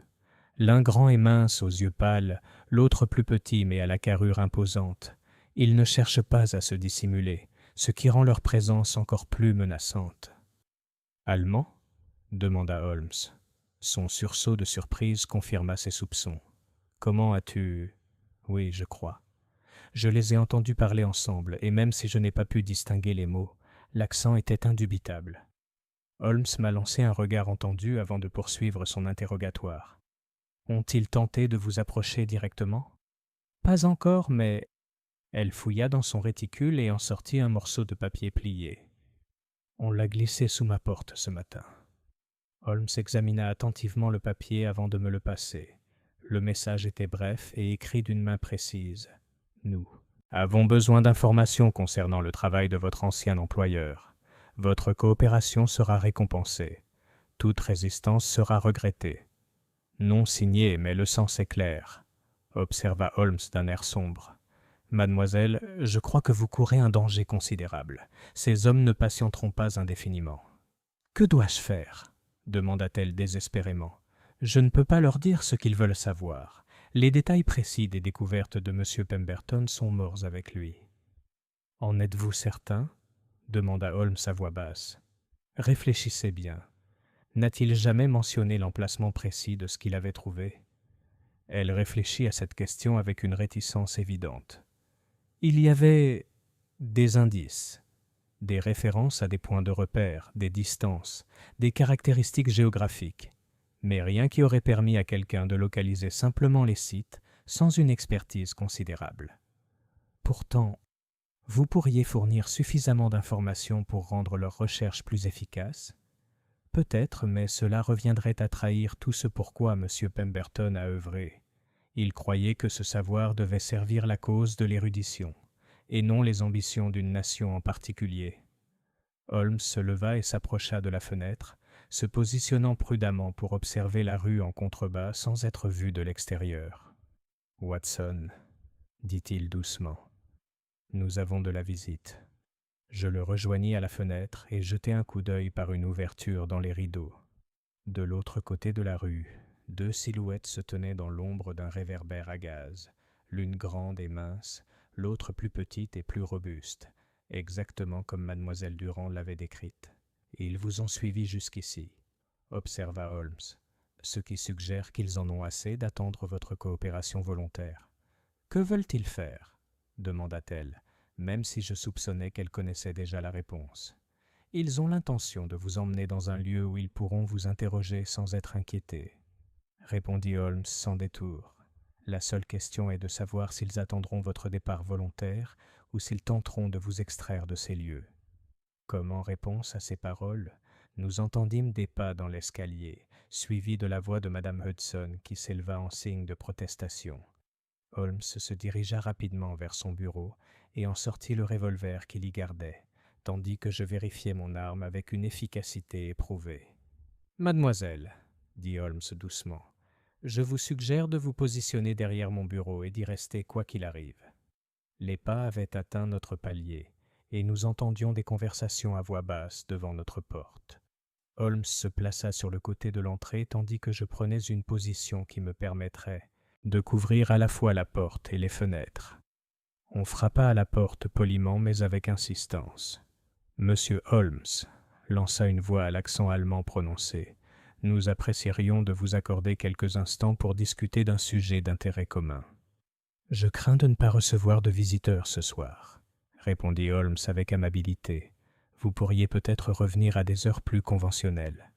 L'un grand et mince aux yeux pâles, l'autre plus petit mais à la carrure imposante. Ils ne cherchent pas à se dissimuler, ce qui rend leur présence encore plus menaçante. »« Allemand ?» demanda Holmes. Son sursaut de surprise confirma ses soupçons. « Comment as-tu... » ?»« Oui, je crois. Je les ai entendus parler ensemble, et même si je n'ai pas pu distinguer les mots, l'accent était indubitable. » Holmes m'a lancé un regard entendu avant de poursuivre son interrogatoire. « Ont-ils tenté de vous approcher directement ? » ?»« Pas encore, mais... » Elle fouilla dans son réticule et en sortit un morceau de papier plié. « On l'a glissé sous ma porte ce matin. » Holmes examina attentivement le papier avant de me le passer. Le message était bref et écrit d'une main précise. « Nous avons besoin d'informations concernant le travail de votre ancien employeur. Votre coopération sera récompensée. Toute résistance sera regrettée. » Non signé, mais le sens est clair, observa Holmes d'un air sombre. « Mademoiselle, je crois que vous courez un danger considérable. Ces hommes ne patienteront pas indéfiniment. »« Que dois-je faire ?» demanda-t-elle désespérément. « Je ne peux pas leur dire ce qu'ils veulent savoir. Les détails précis des découvertes de M. Pemberton sont morts avec lui. »« En êtes-vous certain ?» demanda Holmes à voix basse. « Réfléchissez bien. N'a-t-il jamais mentionné l'emplacement précis de ce qu'il avait trouvé ?» Elle réfléchit à cette question avec une réticence évidente. « Il y avait des indices, des références à des points de repère, des distances, des caractéristiques géographiques, mais rien qui aurait permis à quelqu'un de localiser simplement les sites sans une expertise considérable. » « Pourtant, vous pourriez fournir suffisamment d'informations pour rendre leurs recherches plus efficaces? Peut-être, mais cela reviendrait à trahir tout ce pourquoi M. Pemberton a œuvré. Il croyait que ce savoir devait servir la cause de l'érudition, et non les ambitions d'une nation en particulier. Holmes se leva et s'approcha de la fenêtre, se positionnant prudemment pour observer la rue en contrebas sans être vu de l'extérieur. « Watson, » dit-il doucement, « nous avons de la visite. » Je le rejoignis à la fenêtre et jetai un coup d'œil par une ouverture dans les rideaux. De l'autre côté de la rue, deux silhouettes se tenaient dans l'ombre d'un réverbère à gaz, l'une grande et mince, l'autre plus petite et plus robuste, exactement comme mademoiselle Durand l'avait décrite. « Ils vous ont suivi jusqu'ici, » observa Holmes, « ce qui suggère qu'ils en ont assez d'attendre votre coopération volontaire. »« Que veulent-ils faire ?» demanda-t-elle, même si je soupçonnais qu'elle connaissait déjà la réponse. « Ils ont l'intention de vous emmener dans un lieu où ils pourront vous interroger sans être inquiétés, » répondit Holmes sans détour. « La seule question est de savoir s'ils attendront votre départ volontaire ou s'ils tenteront de vous extraire de ces lieux. » Comme en réponse à ces paroles, nous entendîmes des pas dans l'escalier, suivis de la voix de Madame Hudson qui s'éleva en signe de protestation. Holmes se dirigea rapidement vers son bureau et en sortit le revolver qu'il y gardait, tandis que je vérifiais mon arme avec une efficacité éprouvée. « Mademoiselle, » dit Holmes doucement, « je vous suggère de vous positionner derrière mon bureau et d'y rester quoi qu'il arrive. » Les pas avaient atteint notre palier, et nous entendions des conversations à voix basse devant notre porte. Holmes se plaça sur le côté de l'entrée tandis que je prenais une position qui me permettrait de couvrir à la fois la porte et les fenêtres. On frappa à la porte poliment mais avec insistance. « Monsieur Holmes, » lança une voix à l'accent allemand prononcé, « nous apprécierions de vous accorder quelques instants pour discuter d'un sujet d'intérêt commun. »« Je crains de ne pas recevoir de visiteurs ce soir, » répondit Holmes avec amabilité. « Vous pourriez peut-être revenir à des heures plus conventionnelles. »«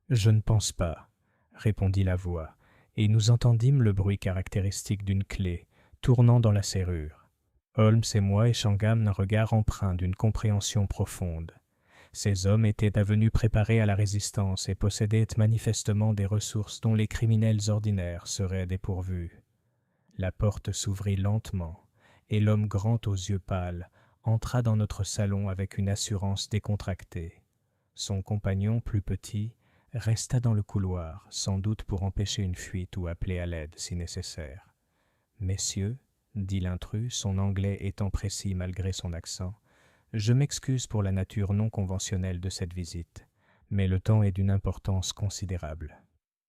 Je ne pense pas, » répondit la voix, et nous entendîmes le bruit caractéristique d'une clé tournant dans la serrure. Holmes et moi échangeâmes un regard empreint d'une compréhension profonde. Ces hommes étaient avenus préparés à la résistance et possédaient manifestement des ressources dont les criminels ordinaires seraient dépourvus. La porte s'ouvrit lentement, et l'homme grand aux yeux pâles entra dans notre salon avec une assurance décontractée. Son compagnon, plus petit, resta dans le couloir, sans doute pour empêcher une fuite ou appeler à l'aide si nécessaire. « Messieurs, » dit l'intrus, son anglais étant précis malgré son accent, « je m'excuse pour la nature non conventionnelle de cette visite, mais le temps est d'une importance considérable. »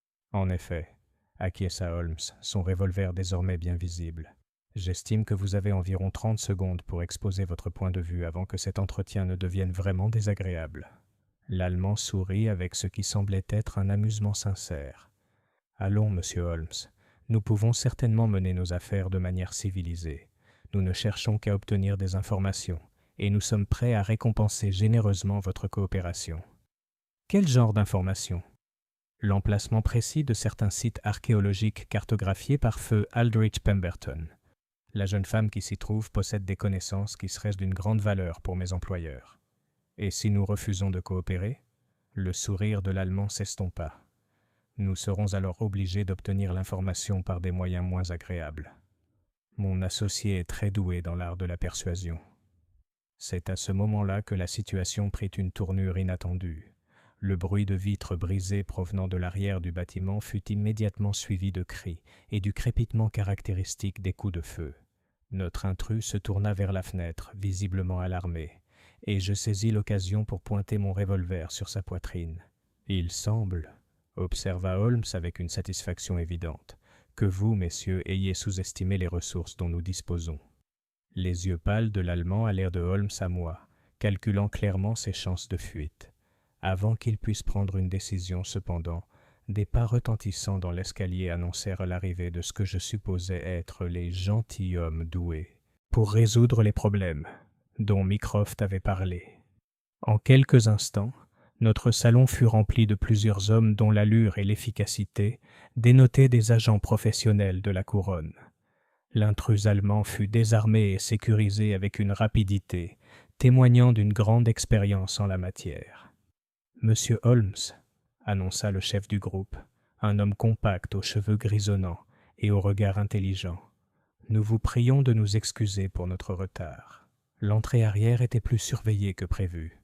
« En effet, » acquiesça Holmes, son revolver désormais bien visible. « J'estime que vous avez environ 30 secondes pour exposer votre point de vue avant que cet entretien ne devienne vraiment désagréable. » L'Allemand sourit avec ce qui semblait être un amusement sincère. « Allons, monsieur Holmes, nous pouvons certainement mener nos affaires de manière civilisée. Nous ne cherchons qu'à obtenir des informations, et nous sommes prêts à récompenser généreusement votre coopération. » « Quel genre d'informations ? » L'emplacement précis de certains sites archéologiques cartographiés par feu Aldrich Pemberton. La jeune femme qui s'y trouve possède des connaissances qui seraient d'une grande valeur pour mes employeurs. Et si nous refusons de coopérer, le sourire de l'Allemand s'estompa. Nous serons alors obligés d'obtenir l'information par des moyens moins agréables. Mon associé est très doué dans l'art de la persuasion. C'est à ce moment-là que la situation prit une tournure inattendue. Le bruit de vitres brisées provenant de l'arrière du bâtiment fut immédiatement suivi de cris et du crépitement caractéristique des coups de feu. Notre intrus se tourna vers la fenêtre, visiblement alarmé, et je saisis l'occasion pour pointer mon revolver sur sa poitrine. « Il semble, » observa Holmes avec une satisfaction évidente, « que vous, messieurs, ayez sous-estimé les ressources dont nous disposons. » Les yeux pâles de l'Allemand allèrent de Holmes à moi, calculant clairement ses chances de fuite. Avant qu'il puisse prendre une décision, cependant, des pas retentissants dans l'escalier annoncèrent l'arrivée de ce que je supposais être les gentilshommes doués pour résoudre les problèmes dont Mycroft avait parlé. En quelques instants, notre salon fut rempli de plusieurs hommes dont l'allure et l'efficacité dénotaient des agents professionnels de la couronne. L'intrus allemand fut désarmé et sécurisé avec une rapidité, témoignant d'une grande expérience en la matière. « Monsieur Holmes », annonça le chef du groupe, un homme compact aux cheveux grisonnants et au regard intelligent. « Nous vous prions de nous excuser pour notre retard. L'entrée arrière était plus surveillée que prévu. »«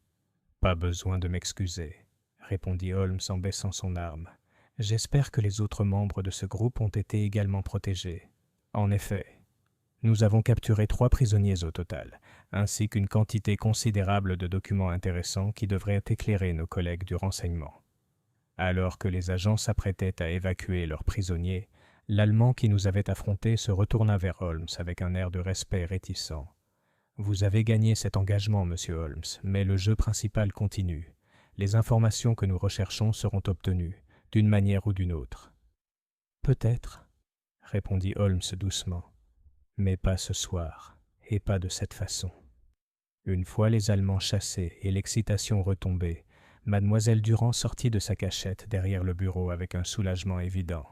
Pas besoin de m'excuser, » répondit Holmes en baissant son arme. « J'espère que les autres membres de ce groupe ont été également protégés. En effet, nous avons capturé 3 prisonniers au total, ainsi qu'une quantité considérable de documents intéressants qui devraient éclairer nos collègues du renseignement. » Alors que les agents s'apprêtaient à évacuer leurs prisonniers, l'Allemand qui nous avait affrontés se retourna vers Holmes avec un air de respect réticent. « Vous avez gagné cet engagement, monsieur Holmes, mais le jeu principal continue. Les informations que nous recherchons seront obtenues, d'une manière ou d'une autre. »« Peut-être, » répondit Holmes doucement, « mais pas ce soir, et pas de cette façon. » Une fois les Allemands chassés et l'excitation retombée, Mademoiselle Durand sortit de sa cachette derrière le bureau avec un soulagement évident.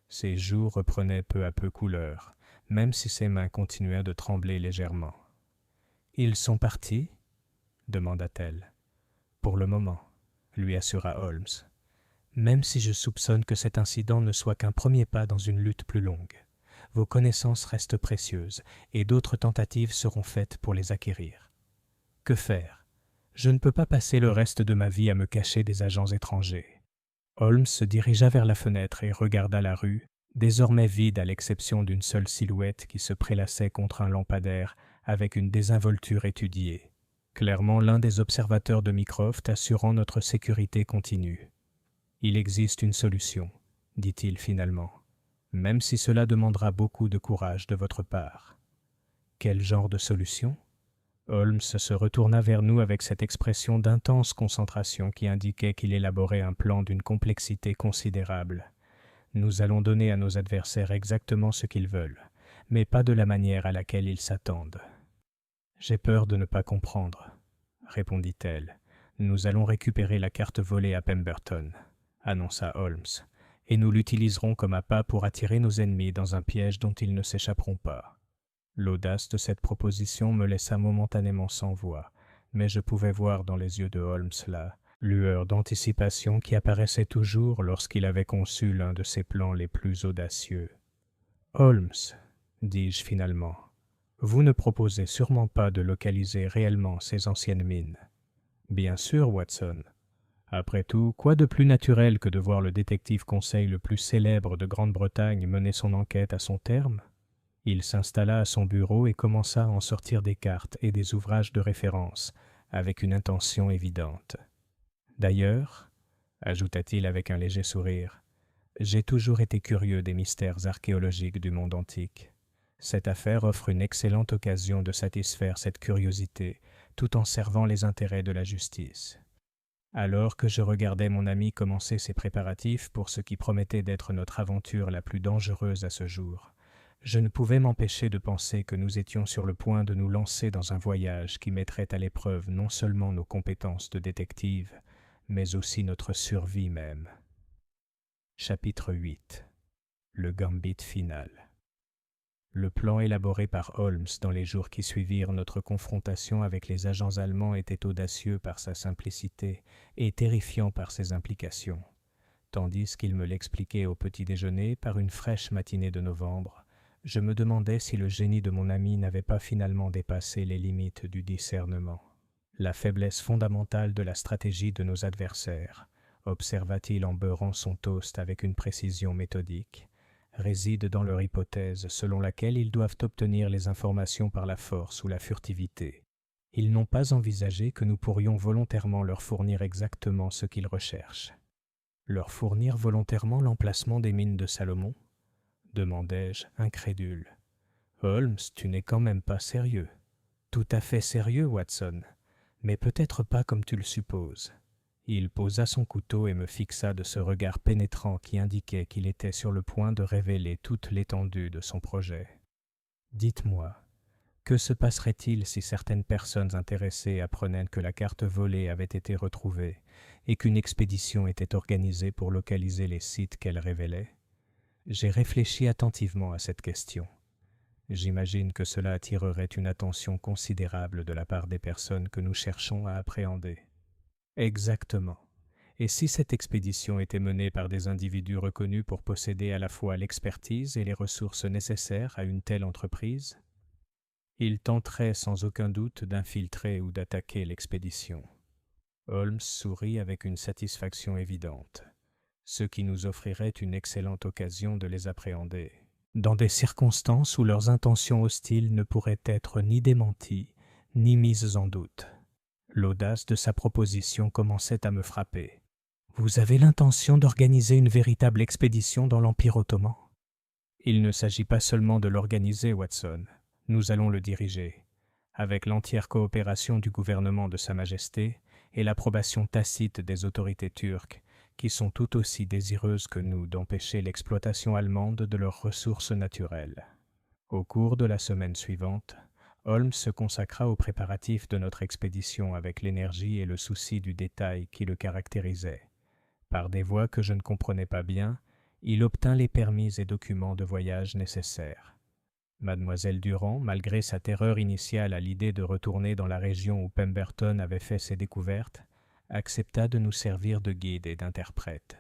Ses joues reprenaient peu à peu couleur, même si ses mains continuaient de trembler légèrement. « Ils sont partis ?» demanda-t-elle. « Pour le moment, » lui assura Holmes. « Même si je soupçonne que cet incident ne soit qu'un premier pas dans une lutte plus longue. Vos connaissances restent précieuses et d'autres tentatives seront faites pour les acquérir. Que faire ? Je ne peux pas passer le reste de ma vie à me cacher des agents étrangers. » Holmes se dirigea vers la fenêtre et regarda la rue, désormais vide à l'exception d'une seule silhouette qui se prélassait contre un lampadaire avec une désinvolture étudiée. Clairement l'un des observateurs de Mycroft assurant notre sécurité continue. « Il existe une solution, » dit-il finalement, « même si cela demandera beaucoup de courage de votre part. » « Quel genre de solution ? » Holmes se retourna vers nous avec cette expression d'intense concentration qui indiquait qu'il élaborait un plan d'une complexité considérable. « Nous allons donner à nos adversaires exactement ce qu'ils veulent, mais pas de la manière à laquelle ils s'attendent. »« J'ai peur de ne pas comprendre, » répondit-elle. « Nous allons récupérer la carte volée à Pemberton, » annonça Holmes, « et nous l'utiliserons comme appât pour attirer nos ennemis dans un piège dont ils ne s'échapperont pas. » L'audace de cette proposition me laissa momentanément sans voix, mais je pouvais voir dans les yeux de Holmes la lueur d'anticipation qui apparaissait toujours lorsqu'il avait conçu l'un de ses plans les plus audacieux. « Holmes, dis-je finalement, vous ne proposez sûrement pas de localiser réellement ces anciennes mines. »« Bien sûr, Watson. Après tout, quoi de plus naturel que de voir le détective conseil le plus célèbre de Grande-Bretagne mener son enquête à son terme ? » Il s'installa à son bureau et commença à en sortir des cartes et des ouvrages de référence, avec une intention évidente. « D'ailleurs, » ajouta-t-il avec un léger sourire, « j'ai toujours été curieux des mystères archéologiques du monde antique. Cette affaire offre une excellente occasion de satisfaire cette curiosité, tout en servant les intérêts de la justice. » Alors que je regardais mon ami commencer ses préparatifs pour ce qui promettait d'être notre aventure la plus dangereuse à ce jour, je ne pouvais m'empêcher de penser que nous étions sur le point de nous lancer dans un voyage qui mettrait à l'épreuve non seulement nos compétences de détective, mais aussi notre survie même. Chapitre 8. Le gambit final. Le plan élaboré par Holmes dans les jours qui suivirent notre confrontation avec les agents allemands était audacieux par sa simplicité et terrifiant par ses implications, tandis qu'il me l'expliquait au petit déjeuner par une fraîche matinée de novembre. Je me demandais si le génie de mon ami n'avait pas finalement dépassé les limites du discernement. La faiblesse fondamentale de la stratégie de nos adversaires, observa-t-il en beurrant son toast avec une précision méthodique, réside dans leur hypothèse selon laquelle ils doivent obtenir les informations par la force ou la furtivité. Ils n'ont pas envisagé que nous pourrions volontairement leur fournir exactement ce qu'ils recherchent. « Leur fournir volontairement l'emplacement des mines de Salomon ?» demandai-je, incrédule. « Holmes, tu n'es quand même pas sérieux. »« Tout à fait sérieux, Watson, mais peut-être pas comme tu le supposes. » Il posa son couteau et me fixa de ce regard pénétrant qui indiquait qu'il était sur le point de révéler toute l'étendue de son projet. « Dites-moi, que se passerait-il si certaines personnes intéressées apprenaient que la carte volée avait été retrouvée et qu'une expédition était organisée pour localiser les sites qu'elle révélait ? J'ai réfléchi attentivement à cette question. J'imagine que cela attirerait une attention considérable de la part des personnes que nous cherchons à appréhender. Exactement. Et si cette expédition était menée par des individus reconnus pour posséder à la fois l'expertise et les ressources nécessaires à une telle entreprise, ils tenteraient sans aucun doute d'infiltrer ou d'attaquer l'expédition. Holmes sourit avec une satisfaction évidente, ce qui nous offrirait une excellente occasion de les appréhender, dans des circonstances où leurs intentions hostiles ne pourraient être ni démenties, ni mises en doute. L'audace de sa proposition commençait à me frapper. « Vous avez l'intention d'organiser une véritable expédition dans l'Empire ottoman ?» « Il ne s'agit pas seulement de l'organiser, Watson. Nous allons le diriger, avec l'entière coopération du gouvernement de Sa Majesté et l'approbation tacite des autorités turques, qui sont tout aussi désireuses que nous d'empêcher l'exploitation allemande de leurs ressources naturelles. » Au cours de la semaine suivante, Holmes se consacra aux préparatifs de notre expédition avec l'énergie et le souci du détail qui le caractérisaient. Par des voies que je ne comprenais pas bien, il obtint les permis et documents de voyage nécessaires. Mademoiselle Durand, malgré sa terreur initiale à l'idée de retourner dans la région où Pemberton avait fait ses découvertes, accepta de nous servir de guide et d'interprète.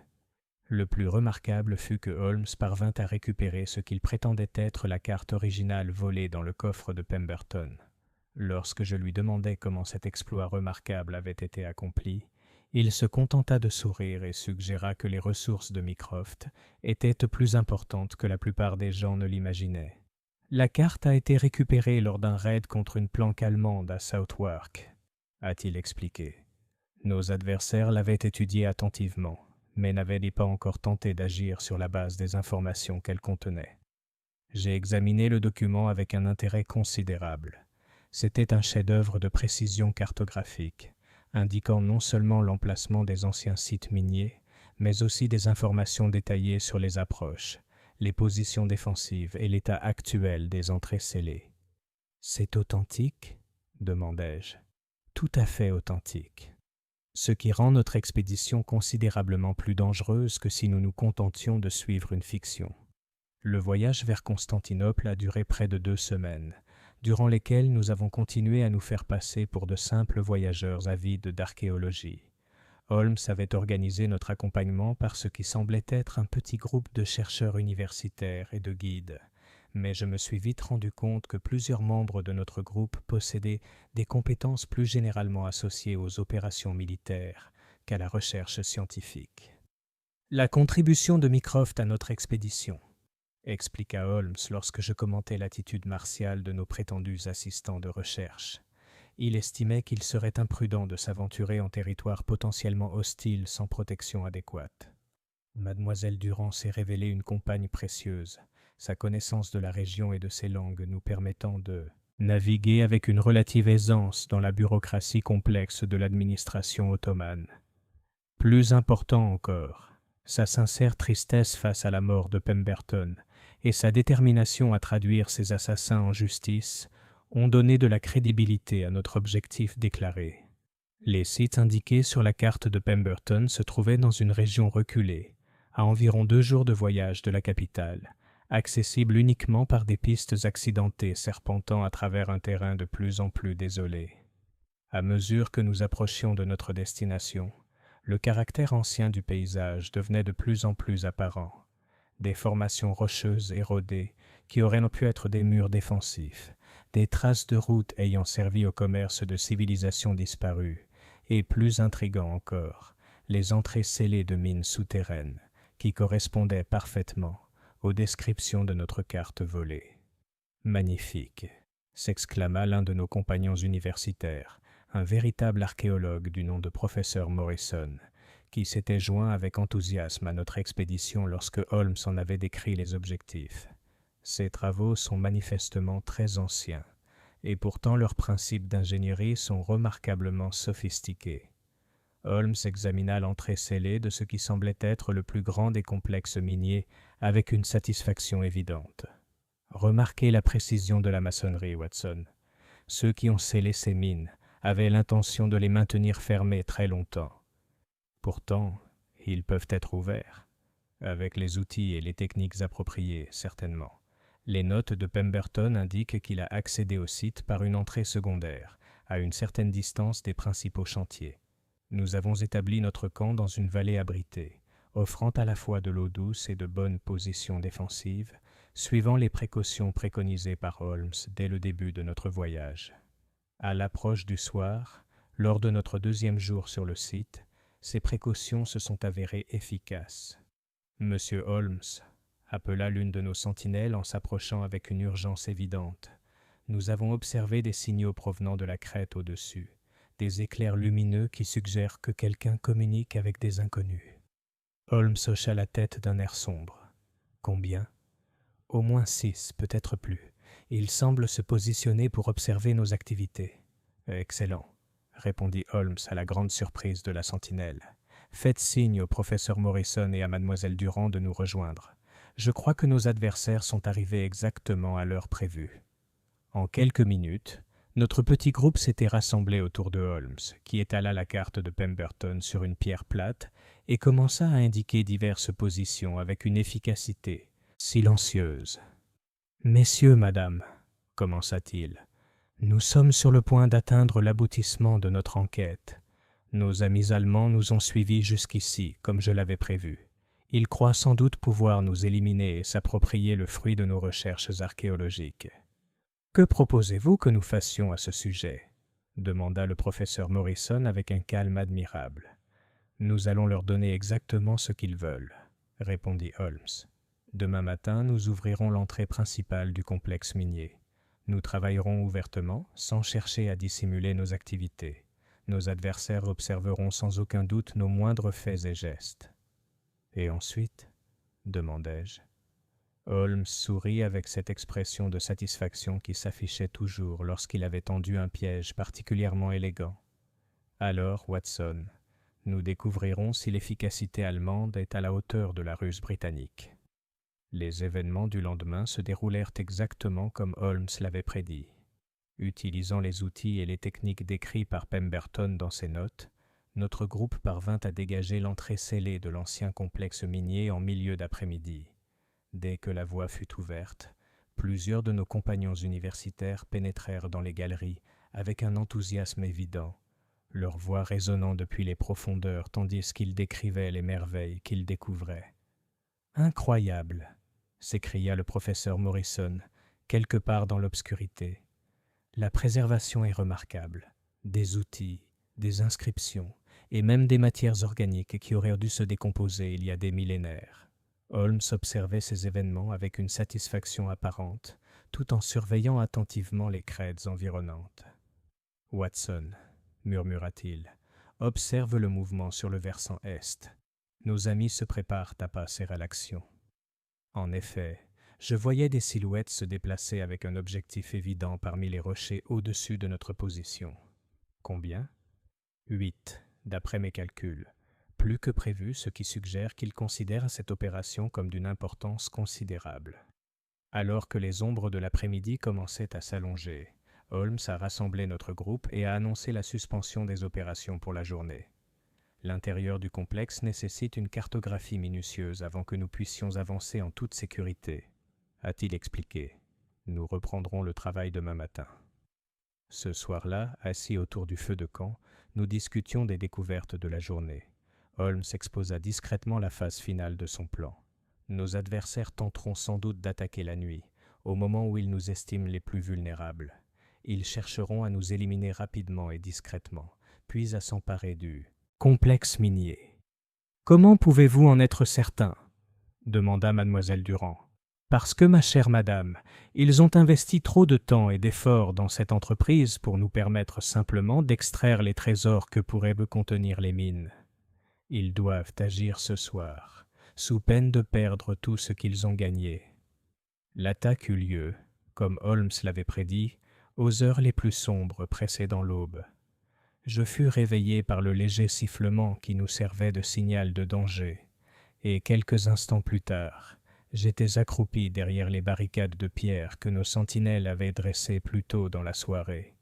Le plus remarquable fut que Holmes parvint à récupérer ce qu'il prétendait être la carte originale volée dans le coffre de Pemberton. Lorsque je lui demandai comment cet exploit remarquable avait été accompli, il se contenta de sourire et suggéra que les ressources de Mycroft étaient plus importantes que la plupart des gens ne l'imaginaient. La carte a été récupérée lors d'un raid contre une planque allemande à Southwark, a-t-il expliqué. Nos adversaires l'avaient étudiée attentivement, mais n'avaient pas encore tenté d'agir sur la base des informations qu'elle contenait. J'ai examiné le document avec un intérêt considérable. C'était un chef-d'œuvre de précision cartographique, indiquant non seulement l'emplacement des anciens sites miniers, mais aussi des informations détaillées sur les approches, les positions défensives et l'état actuel des entrées scellées. « C'est authentique ?» demandai-je. « Tout à fait authentique. Ce qui rend notre expédition considérablement plus dangereuse que si nous nous contentions de suivre une fiction. Le voyage vers Constantinople a duré près de 2 semaines, durant lesquelles nous avons continué à nous faire passer pour de simples voyageurs avides d'archéologie. Holmes avait organisé notre accompagnement par ce qui semblait être un petit groupe de chercheurs universitaires et de guides, mais je me suis vite rendu compte que plusieurs membres de notre groupe possédaient des compétences plus généralement associées aux opérations militaires qu'à la recherche scientifique. La contribution de Mycroft à notre expédition, expliqua Holmes lorsque je commentai l'attitude martiale de nos prétendus assistants de recherche. Il estimait qu'il serait imprudent de s'aventurer en territoire potentiellement hostile sans protection adéquate. Mademoiselle Durand s'est révélée une compagne précieuse, sa connaissance de la région et de ses langues nous permettant de naviguer avec une relative aisance dans la bureaucratie complexe de l'administration ottomane. Plus important encore, sa sincère tristesse face à la mort de Pemberton et sa détermination à traduire ses assassins en justice ont donné de la crédibilité à notre objectif déclaré. Les sites indiqués sur la carte de Pemberton se trouvaient dans une région reculée, à environ 2 jours de voyage de la capitale, accessible uniquement par des pistes accidentées serpentant à travers un terrain de plus en plus désolé. À mesure que nous approchions de notre destination, le caractère ancien du paysage devenait de plus en plus apparent. Des formations rocheuses érodées qui auraient pu être des murs défensifs, des traces de routes ayant servi au commerce de civilisations disparues, et plus intrigant encore, les entrées scellées de mines souterraines qui correspondaient parfaitement aux descriptions de notre carte volée. « Magnifique !» s'exclama l'un de nos compagnons universitaires, un véritable archéologue du nom de professeur Morrison, qui s'était joint avec enthousiasme à notre expédition lorsque Holmes en avait décrit les objectifs. Ces travaux sont manifestement très anciens, et pourtant leurs principes d'ingénierie sont remarquablement sophistiqués. Holmes examina l'entrée scellée de ce qui semblait être le plus grand des complexes miniers avec une satisfaction évidente. Remarquez la précision de la maçonnerie, Watson. Ceux qui ont scellé ces mines avaient l'intention de les maintenir fermées très longtemps. Pourtant, ils peuvent être ouverts, avec les outils et les techniques appropriées, certainement, Les notes de Pemberton indiquent qu'il a accédé au site par une entrée secondaire, à une certaine distance des principaux chantiers. Nous avons établi notre camp dans une vallée abritée, offrant à la fois de l'eau douce et de bonnes positions défensives, suivant les précautions préconisées par Holmes dès le début de notre voyage. À l'approche du soir, lors de notre deuxième jour sur le site, ces précautions se sont avérées efficaces. Monsieur Holmes appela l'une de nos sentinelles en s'approchant avec une urgence évidente. Nous avons observé des signaux provenant de la crête au-dessus, des éclairs lumineux qui suggèrent que quelqu'un communique avec des inconnus. Holmes hocha la tête d'un air sombre. Combien ? Au moins 6, peut-être plus. Il semble se positionner pour observer nos activités. Excellent, répondit Holmes à la grande surprise de la sentinelle. Faites signe au professeur Morrison et à mademoiselle Durand de nous rejoindre. Je crois que nos adversaires sont arrivés exactement à l'heure prévue. En quelques minutes, notre petit groupe s'était rassemblé autour de Holmes, qui étala la carte de Pemberton sur une pierre plate et commença à indiquer diverses positions avec une efficacité silencieuse. « Messieurs, madame, commença-t-il, nous sommes sur le point d'atteindre l'aboutissement de notre enquête. Nos amis allemands nous ont suivis jusqu'ici, comme je l'avais prévu. Ils croient sans doute pouvoir nous éliminer et s'approprier le fruit de nos recherches archéologiques. Que proposez-vous que nous fassions à ce sujet ? Demanda le professeur Morrison avec un calme admirable. Nous allons leur donner exactement ce qu'ils veulent, répondit Holmes. Demain matin, nous ouvrirons l'entrée principale du complexe minier. Nous travaillerons ouvertement, sans chercher à dissimuler nos activités. Nos adversaires observeront sans aucun doute nos moindres faits et gestes. « Et ensuite ?» demandai-je. Holmes sourit avec cette expression de satisfaction qui s'affichait toujours lorsqu'il avait tendu un piège particulièrement élégant. « Alors, Watson, nous découvrirons si l'efficacité allemande est à la hauteur de la ruse britannique. » Les événements du lendemain se déroulèrent exactement comme Holmes l'avait prédit. Utilisant les outils et les techniques décrits par Pemberton dans ses notes, notre groupe parvint à dégager l'entrée scellée de l'ancien complexe minier en milieu d'après-midi. Dès que la voie fut ouverte, plusieurs de nos compagnons universitaires pénétrèrent dans les galeries avec un enthousiasme évident, leur voix résonnant depuis les profondeurs tandis qu'ils décrivaient les merveilles qu'ils découvraient. « Incroyable !» s'écria le professeur Morrison, quelque part dans l'obscurité. « La préservation est remarquable. Des outils, des inscriptions, et même des matières organiques qui auraient dû se décomposer il y a des millénaires. » Holmes observait ces événements avec une satisfaction apparente, tout en surveillant attentivement les crêtes environnantes. « Watson, murmura-t-il, observe le mouvement sur le versant est. Nos amis se préparent à passer à l'action. » En effet, je voyais des silhouettes se déplacer avec un objectif évident parmi les rochers au-dessus de notre position. Combien ? 8, d'après mes calculs. Plus que prévu, ce qui suggère qu'il considère cette opération comme d'une importance considérable. Alors que les ombres de l'après-midi commençaient à s'allonger, Holmes a rassemblé notre groupe et a annoncé la suspension des opérations pour la journée. L'intérieur du complexe nécessite une cartographie minutieuse avant que nous puissions avancer en toute sécurité, a-t-il expliqué. Nous reprendrons le travail demain matin. Ce soir-là, assis autour du feu de camp, nous discutions des découvertes de la journée. Holmes exposa discrètement la phase finale de son plan. Nos adversaires tenteront sans doute d'attaquer la nuit, au moment où ils nous estiment les plus vulnérables. Ils chercheront à nous éliminer rapidement et discrètement, puis à s'emparer du complexe minier. « Comment pouvez-vous en être certain ?» demanda mademoiselle Durand. « Parce que, ma chère madame, ils ont investi trop de temps et d'efforts dans cette entreprise pour nous permettre simplement d'extraire les trésors que pourraient contenir les mines. Ils doivent agir ce soir, sous peine de perdre tout ce qu'ils ont gagné. » L'attaque eut lieu, comme Holmes l'avait prédit, aux heures les plus sombres précédant l'aube. Je fus réveillé par le léger sifflement qui nous servait de signal de danger, et quelques instants plus tard, j'étais accroupi derrière les barricades de pierre que nos sentinelles avaient dressées plus tôt dans la soirée.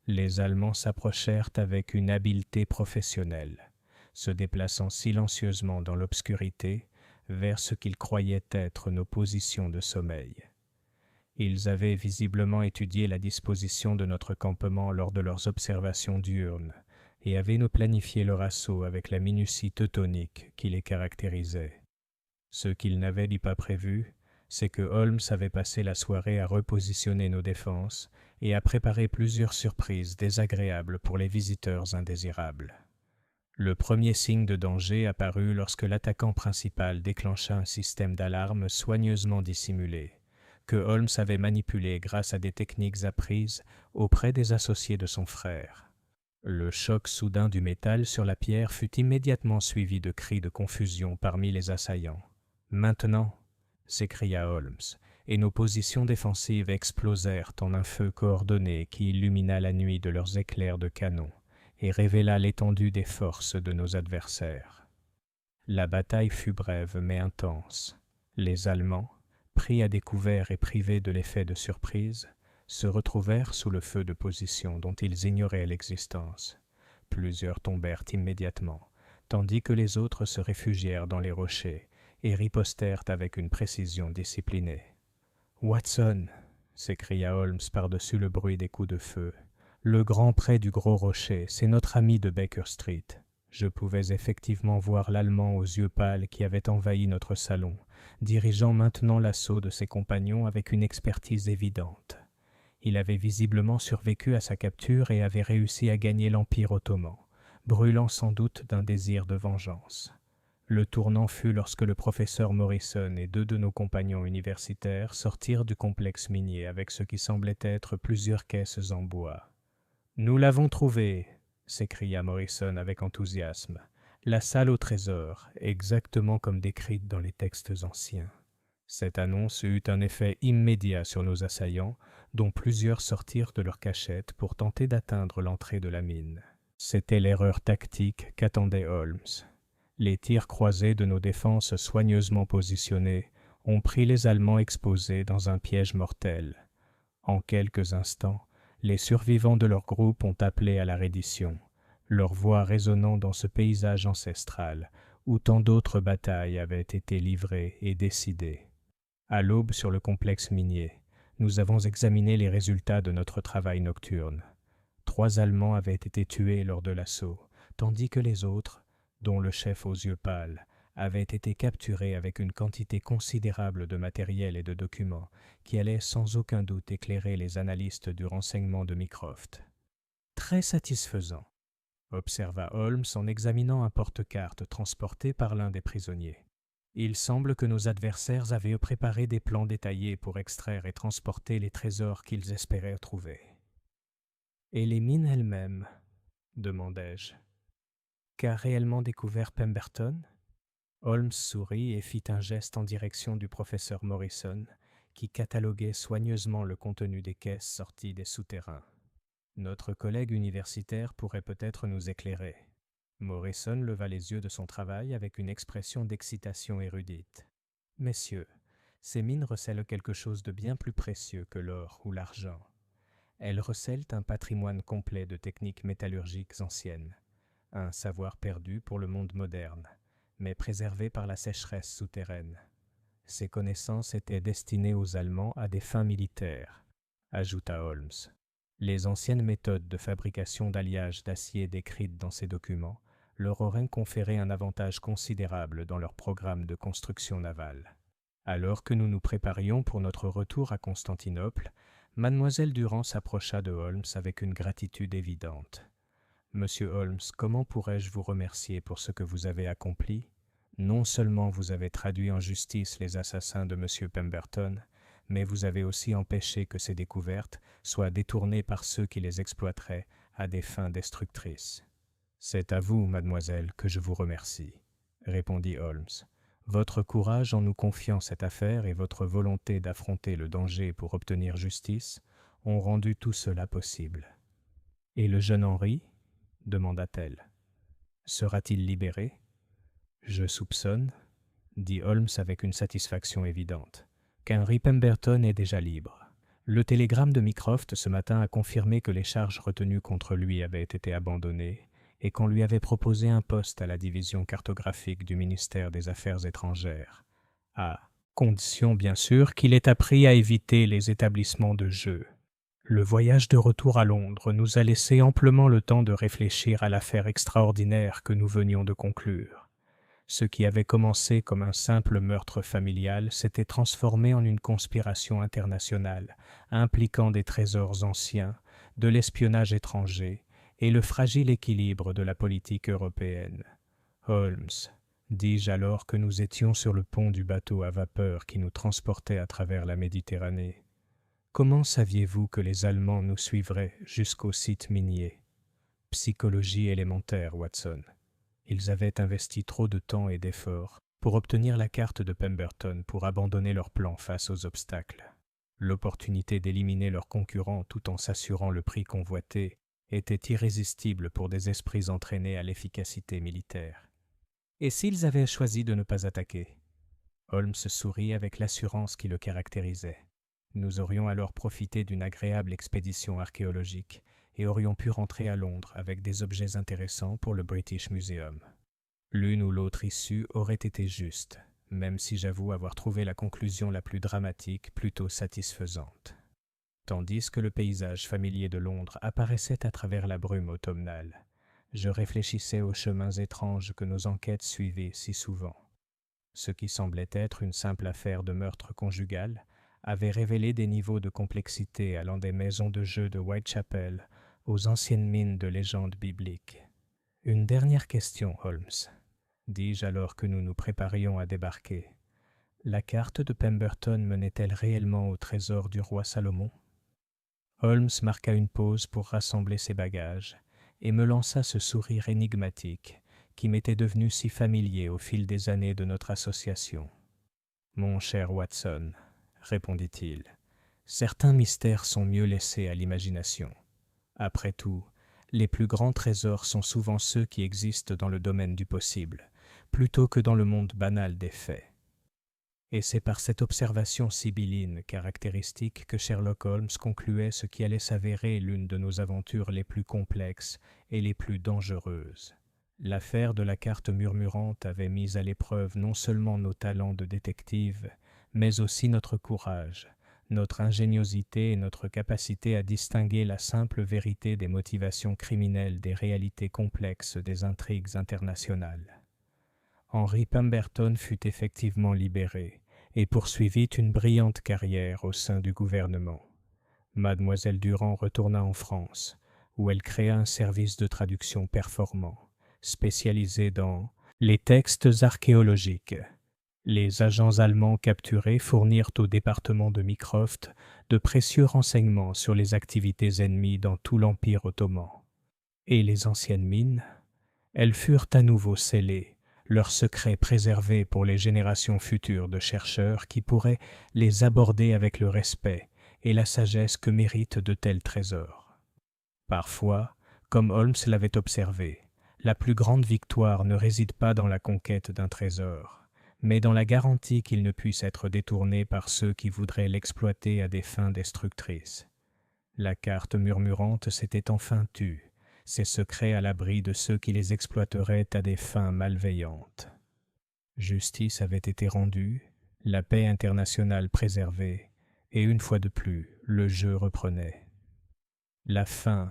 Les Allemands s'approchèrent avec une habileté professionnelle, se déplaçant silencieusement dans l'obscurité vers ce qu'ils croyaient être nos positions de sommeil. Ils avaient visiblement étudié la disposition de notre campement lors de leurs observations diurnes et avaient planifié leur assaut avec la minutie teutonique qui les caractérisait. Ce qu'ils n'avaient pas prévu, c'est que Holmes avait passé la soirée à repositionner nos défenses et à préparer plusieurs surprises désagréables pour les visiteurs indésirables. Le premier signe de danger apparut lorsque l'attaquant principal déclencha un système d'alarme soigneusement dissimulé, que Holmes avait manipulé grâce à des techniques apprises auprès des associés de son frère. Le choc soudain du métal sur la pierre fut immédiatement suivi de cris de confusion parmi les assaillants. « Maintenant !» s'écria Holmes, et nos positions défensives explosèrent en un feu coordonné qui illumina la nuit de leurs éclairs de canon et révéla l'étendue des forces de nos adversaires. La bataille fut brève mais intense. Les Allemands, pris à découvert et privés de l'effet de surprise, se retrouvèrent sous le feu de position dont ils ignoraient l'existence. Plusieurs tombèrent immédiatement, tandis que les autres se réfugièrent dans les rochers et ripostèrent avec une précision disciplinée. « Watson !» s'écria Holmes par-dessus le bruit des coups de feu. « Le grand pré du Gros Rocher, c'est notre ami de Baker Street. » Je pouvais effectivement voir l'Allemand aux yeux pâles qui avait envahi notre salon, dirigeant maintenant l'assaut de ses compagnons avec une expertise évidente. Il avait visiblement survécu à sa capture et avait réussi à gagner l'Empire ottoman, brûlant sans doute d'un désir de vengeance. Le tournant fut lorsque le professeur Morrison et deux de nos compagnons universitaires sortirent du complexe minier avec ce qui semblait être plusieurs caisses en bois. « Nous l'avons trouvé !» s'écria Morrison avec enthousiasme. « La salle au trésor, exactement comme décrite dans les textes anciens. » Cette annonce eut un effet immédiat sur nos assaillants, dont plusieurs sortirent de leur cachette pour tenter d'atteindre l'entrée de la mine. C'était l'erreur tactique qu'attendait Holmes. Les tirs croisés de nos défenses soigneusement positionnées ont pris les Allemands exposés dans un piège mortel. En quelques instants, les survivants de leur groupe ont appelé à la reddition, leur voix résonnant dans ce paysage ancestral où tant d'autres batailles avaient été livrées et décidées. À l'aube sur le complexe minier, nous avons examiné les résultats de notre travail nocturne. 3 Allemands avaient été tués lors de l'assaut, tandis que les autres, dont le chef aux yeux pâles, avaient été capturés avec une quantité considérable de matériel et de documents qui allaient sans aucun doute éclairer les analystes du renseignement de Mycroft. « Très satisfaisant », observa Holmes en examinant un porte-cartes transporté par l'un des prisonniers. « Il semble que nos adversaires avaient préparé des plans détaillés pour extraire et transporter les trésors qu'ils espéraient trouver. »« Et les mines elles-mêmes ?» demandai-je. « Qu'a réellement découvert Pemberton ?» Holmes sourit et fit un geste en direction du professeur Morrison, qui cataloguait soigneusement le contenu des caisses sorties des souterrains. Notre collègue universitaire pourrait peut-être nous éclairer. Morrison leva les yeux de son travail avec une expression d'excitation érudite. « Messieurs, ces mines recèlent quelque chose de bien plus précieux que l'or ou l'argent. Elles recèlent un patrimoine complet de techniques métallurgiques anciennes, un savoir perdu pour le monde moderne, mais préservé par la sécheresse souterraine. Ces connaissances étaient destinées aux Allemands à des fins militaires, ajouta Holmes. Les anciennes méthodes de fabrication d'alliages d'acier décrites dans ces documents leur auraient conféré un avantage considérable dans leur programme de construction navale. Alors que nous nous préparions pour notre retour à Constantinople, Mademoiselle Durand s'approcha de Holmes avec une gratitude évidente. « Monsieur Holmes, comment pourrais-je vous remercier pour ce que vous avez accompli ? Non seulement vous avez traduit en justice les assassins de M. Pemberton, mais vous avez aussi empêché que ces découvertes soient détournées par ceux qui les exploiteraient à des fins destructrices. »« C'est à vous, mademoiselle, que je vous remercie, » répondit Holmes. « Votre courage en nous confiant cette affaire et votre volonté d'affronter le danger pour obtenir justice ont rendu tout cela possible. »« Et le jeune Henry ?» demanda-t-elle. « Sera-t-il libéré ?»« Je soupçonne, » dit Holmes avec une satisfaction évidente, « qu'Henry Pemberton est déjà libre. Le télégramme de Mycroft ce matin a confirmé que les charges retenues contre lui avaient été abandonnées et qu'on lui avait proposé un poste à la division cartographique du ministère des Affaires étrangères. Ah, Condition bien sûr qu'il ait appris à éviter les établissements de jeu. Le voyage de retour à Londres nous a laissé amplement le temps de réfléchir à l'affaire extraordinaire que nous venions de conclure. Ce qui avait commencé comme un simple meurtre familial s'était transformé en une conspiration internationale, impliquant des trésors anciens, de l'espionnage étranger et le fragile équilibre de la politique européenne. Holmes, dis-je alors que nous étions sur le pont du bateau à vapeur qui nous transportait à travers la Méditerranée, comment saviez-vous que les Allemands nous suivraient jusqu'au site minier? Psychologie élémentaire, Watson. Ils avaient investi trop de temps et d'efforts pour obtenir la carte de Pemberton pour abandonner leur plan face aux obstacles. L'opportunité d'éliminer leurs concurrents tout en s'assurant le prix convoité était irrésistible pour des esprits entraînés à l'efficacité militaire. Et s'ils avaient choisi de ne pas attaquer? Holmes sourit avec l'assurance qui le caractérisait. Nous aurions alors profité d'une agréable expédition archéologique et aurions pu rentrer à Londres avec des objets intéressants pour le British Museum. L'une ou l'autre issue aurait été juste, même si j'avoue avoir trouvé la conclusion la plus dramatique plutôt satisfaisante. Tandis que le paysage familier de Londres apparaissait à travers la brume automnale, je réfléchissais aux chemins étranges que nos enquêtes suivaient si souvent. Ce qui semblait être une simple affaire de meurtre conjugal avait révélé des niveaux de complexité allant des maisons de jeu de Whitechapel aux anciennes mines de légendes bibliques. Une dernière question, Holmes, dis-je alors que nous nous préparions à débarquer. La carte de Pemberton menait-elle réellement au trésor du roi Salomon? Holmes marqua une pause pour rassembler ses bagages et me lança ce sourire énigmatique qui m'était devenu si familier au fil des années de notre association. « Mon cher Watson, » répondit-il, « certains mystères sont mieux laissés à l'imagination. Après tout, les plus grands trésors sont souvent ceux qui existent dans le domaine du possible, plutôt que dans le monde banal des faits. » Et c'est par cette observation sibylline caractéristique que Sherlock Holmes concluait ce qui allait s'avérer l'une de nos aventures les plus complexes et les plus dangereuses. L'affaire de la carte murmurante avait mis à l'épreuve non seulement nos talents de détective, mais aussi notre courage, notre ingéniosité et notre capacité à distinguer la simple vérité des motivations criminelles des réalités complexes des intrigues internationales. Henry Pemberton fut effectivement libéré et poursuivit une brillante carrière au sein du gouvernement. Mademoiselle Durand retourna en France, où elle créa un service de traduction performant, spécialisé dans les textes archéologiques. Les agents allemands capturés fournirent au département de Mycroft de précieux renseignements sur les activités ennemies dans tout l'Empire ottoman. Et les anciennes mines? Elles furent à nouveau scellées, leurs secrets préservés pour les générations futures de chercheurs qui pourraient les aborder avec le respect et la sagesse que méritent de tels trésors. Parfois, comme Holmes l'avait observé, la plus grande victoire ne réside pas dans la conquête d'un trésor, mais dans la garantie qu'il ne puisse être détourné par ceux qui voudraient l'exploiter à des fins destructrices. La carte murmurante s'était enfin tue, ses secrets à l'abri de ceux qui les exploiteraient à des fins malveillantes. Justice avait été rendue, la paix internationale préservée, et une fois de plus, le jeu reprenait. La fin,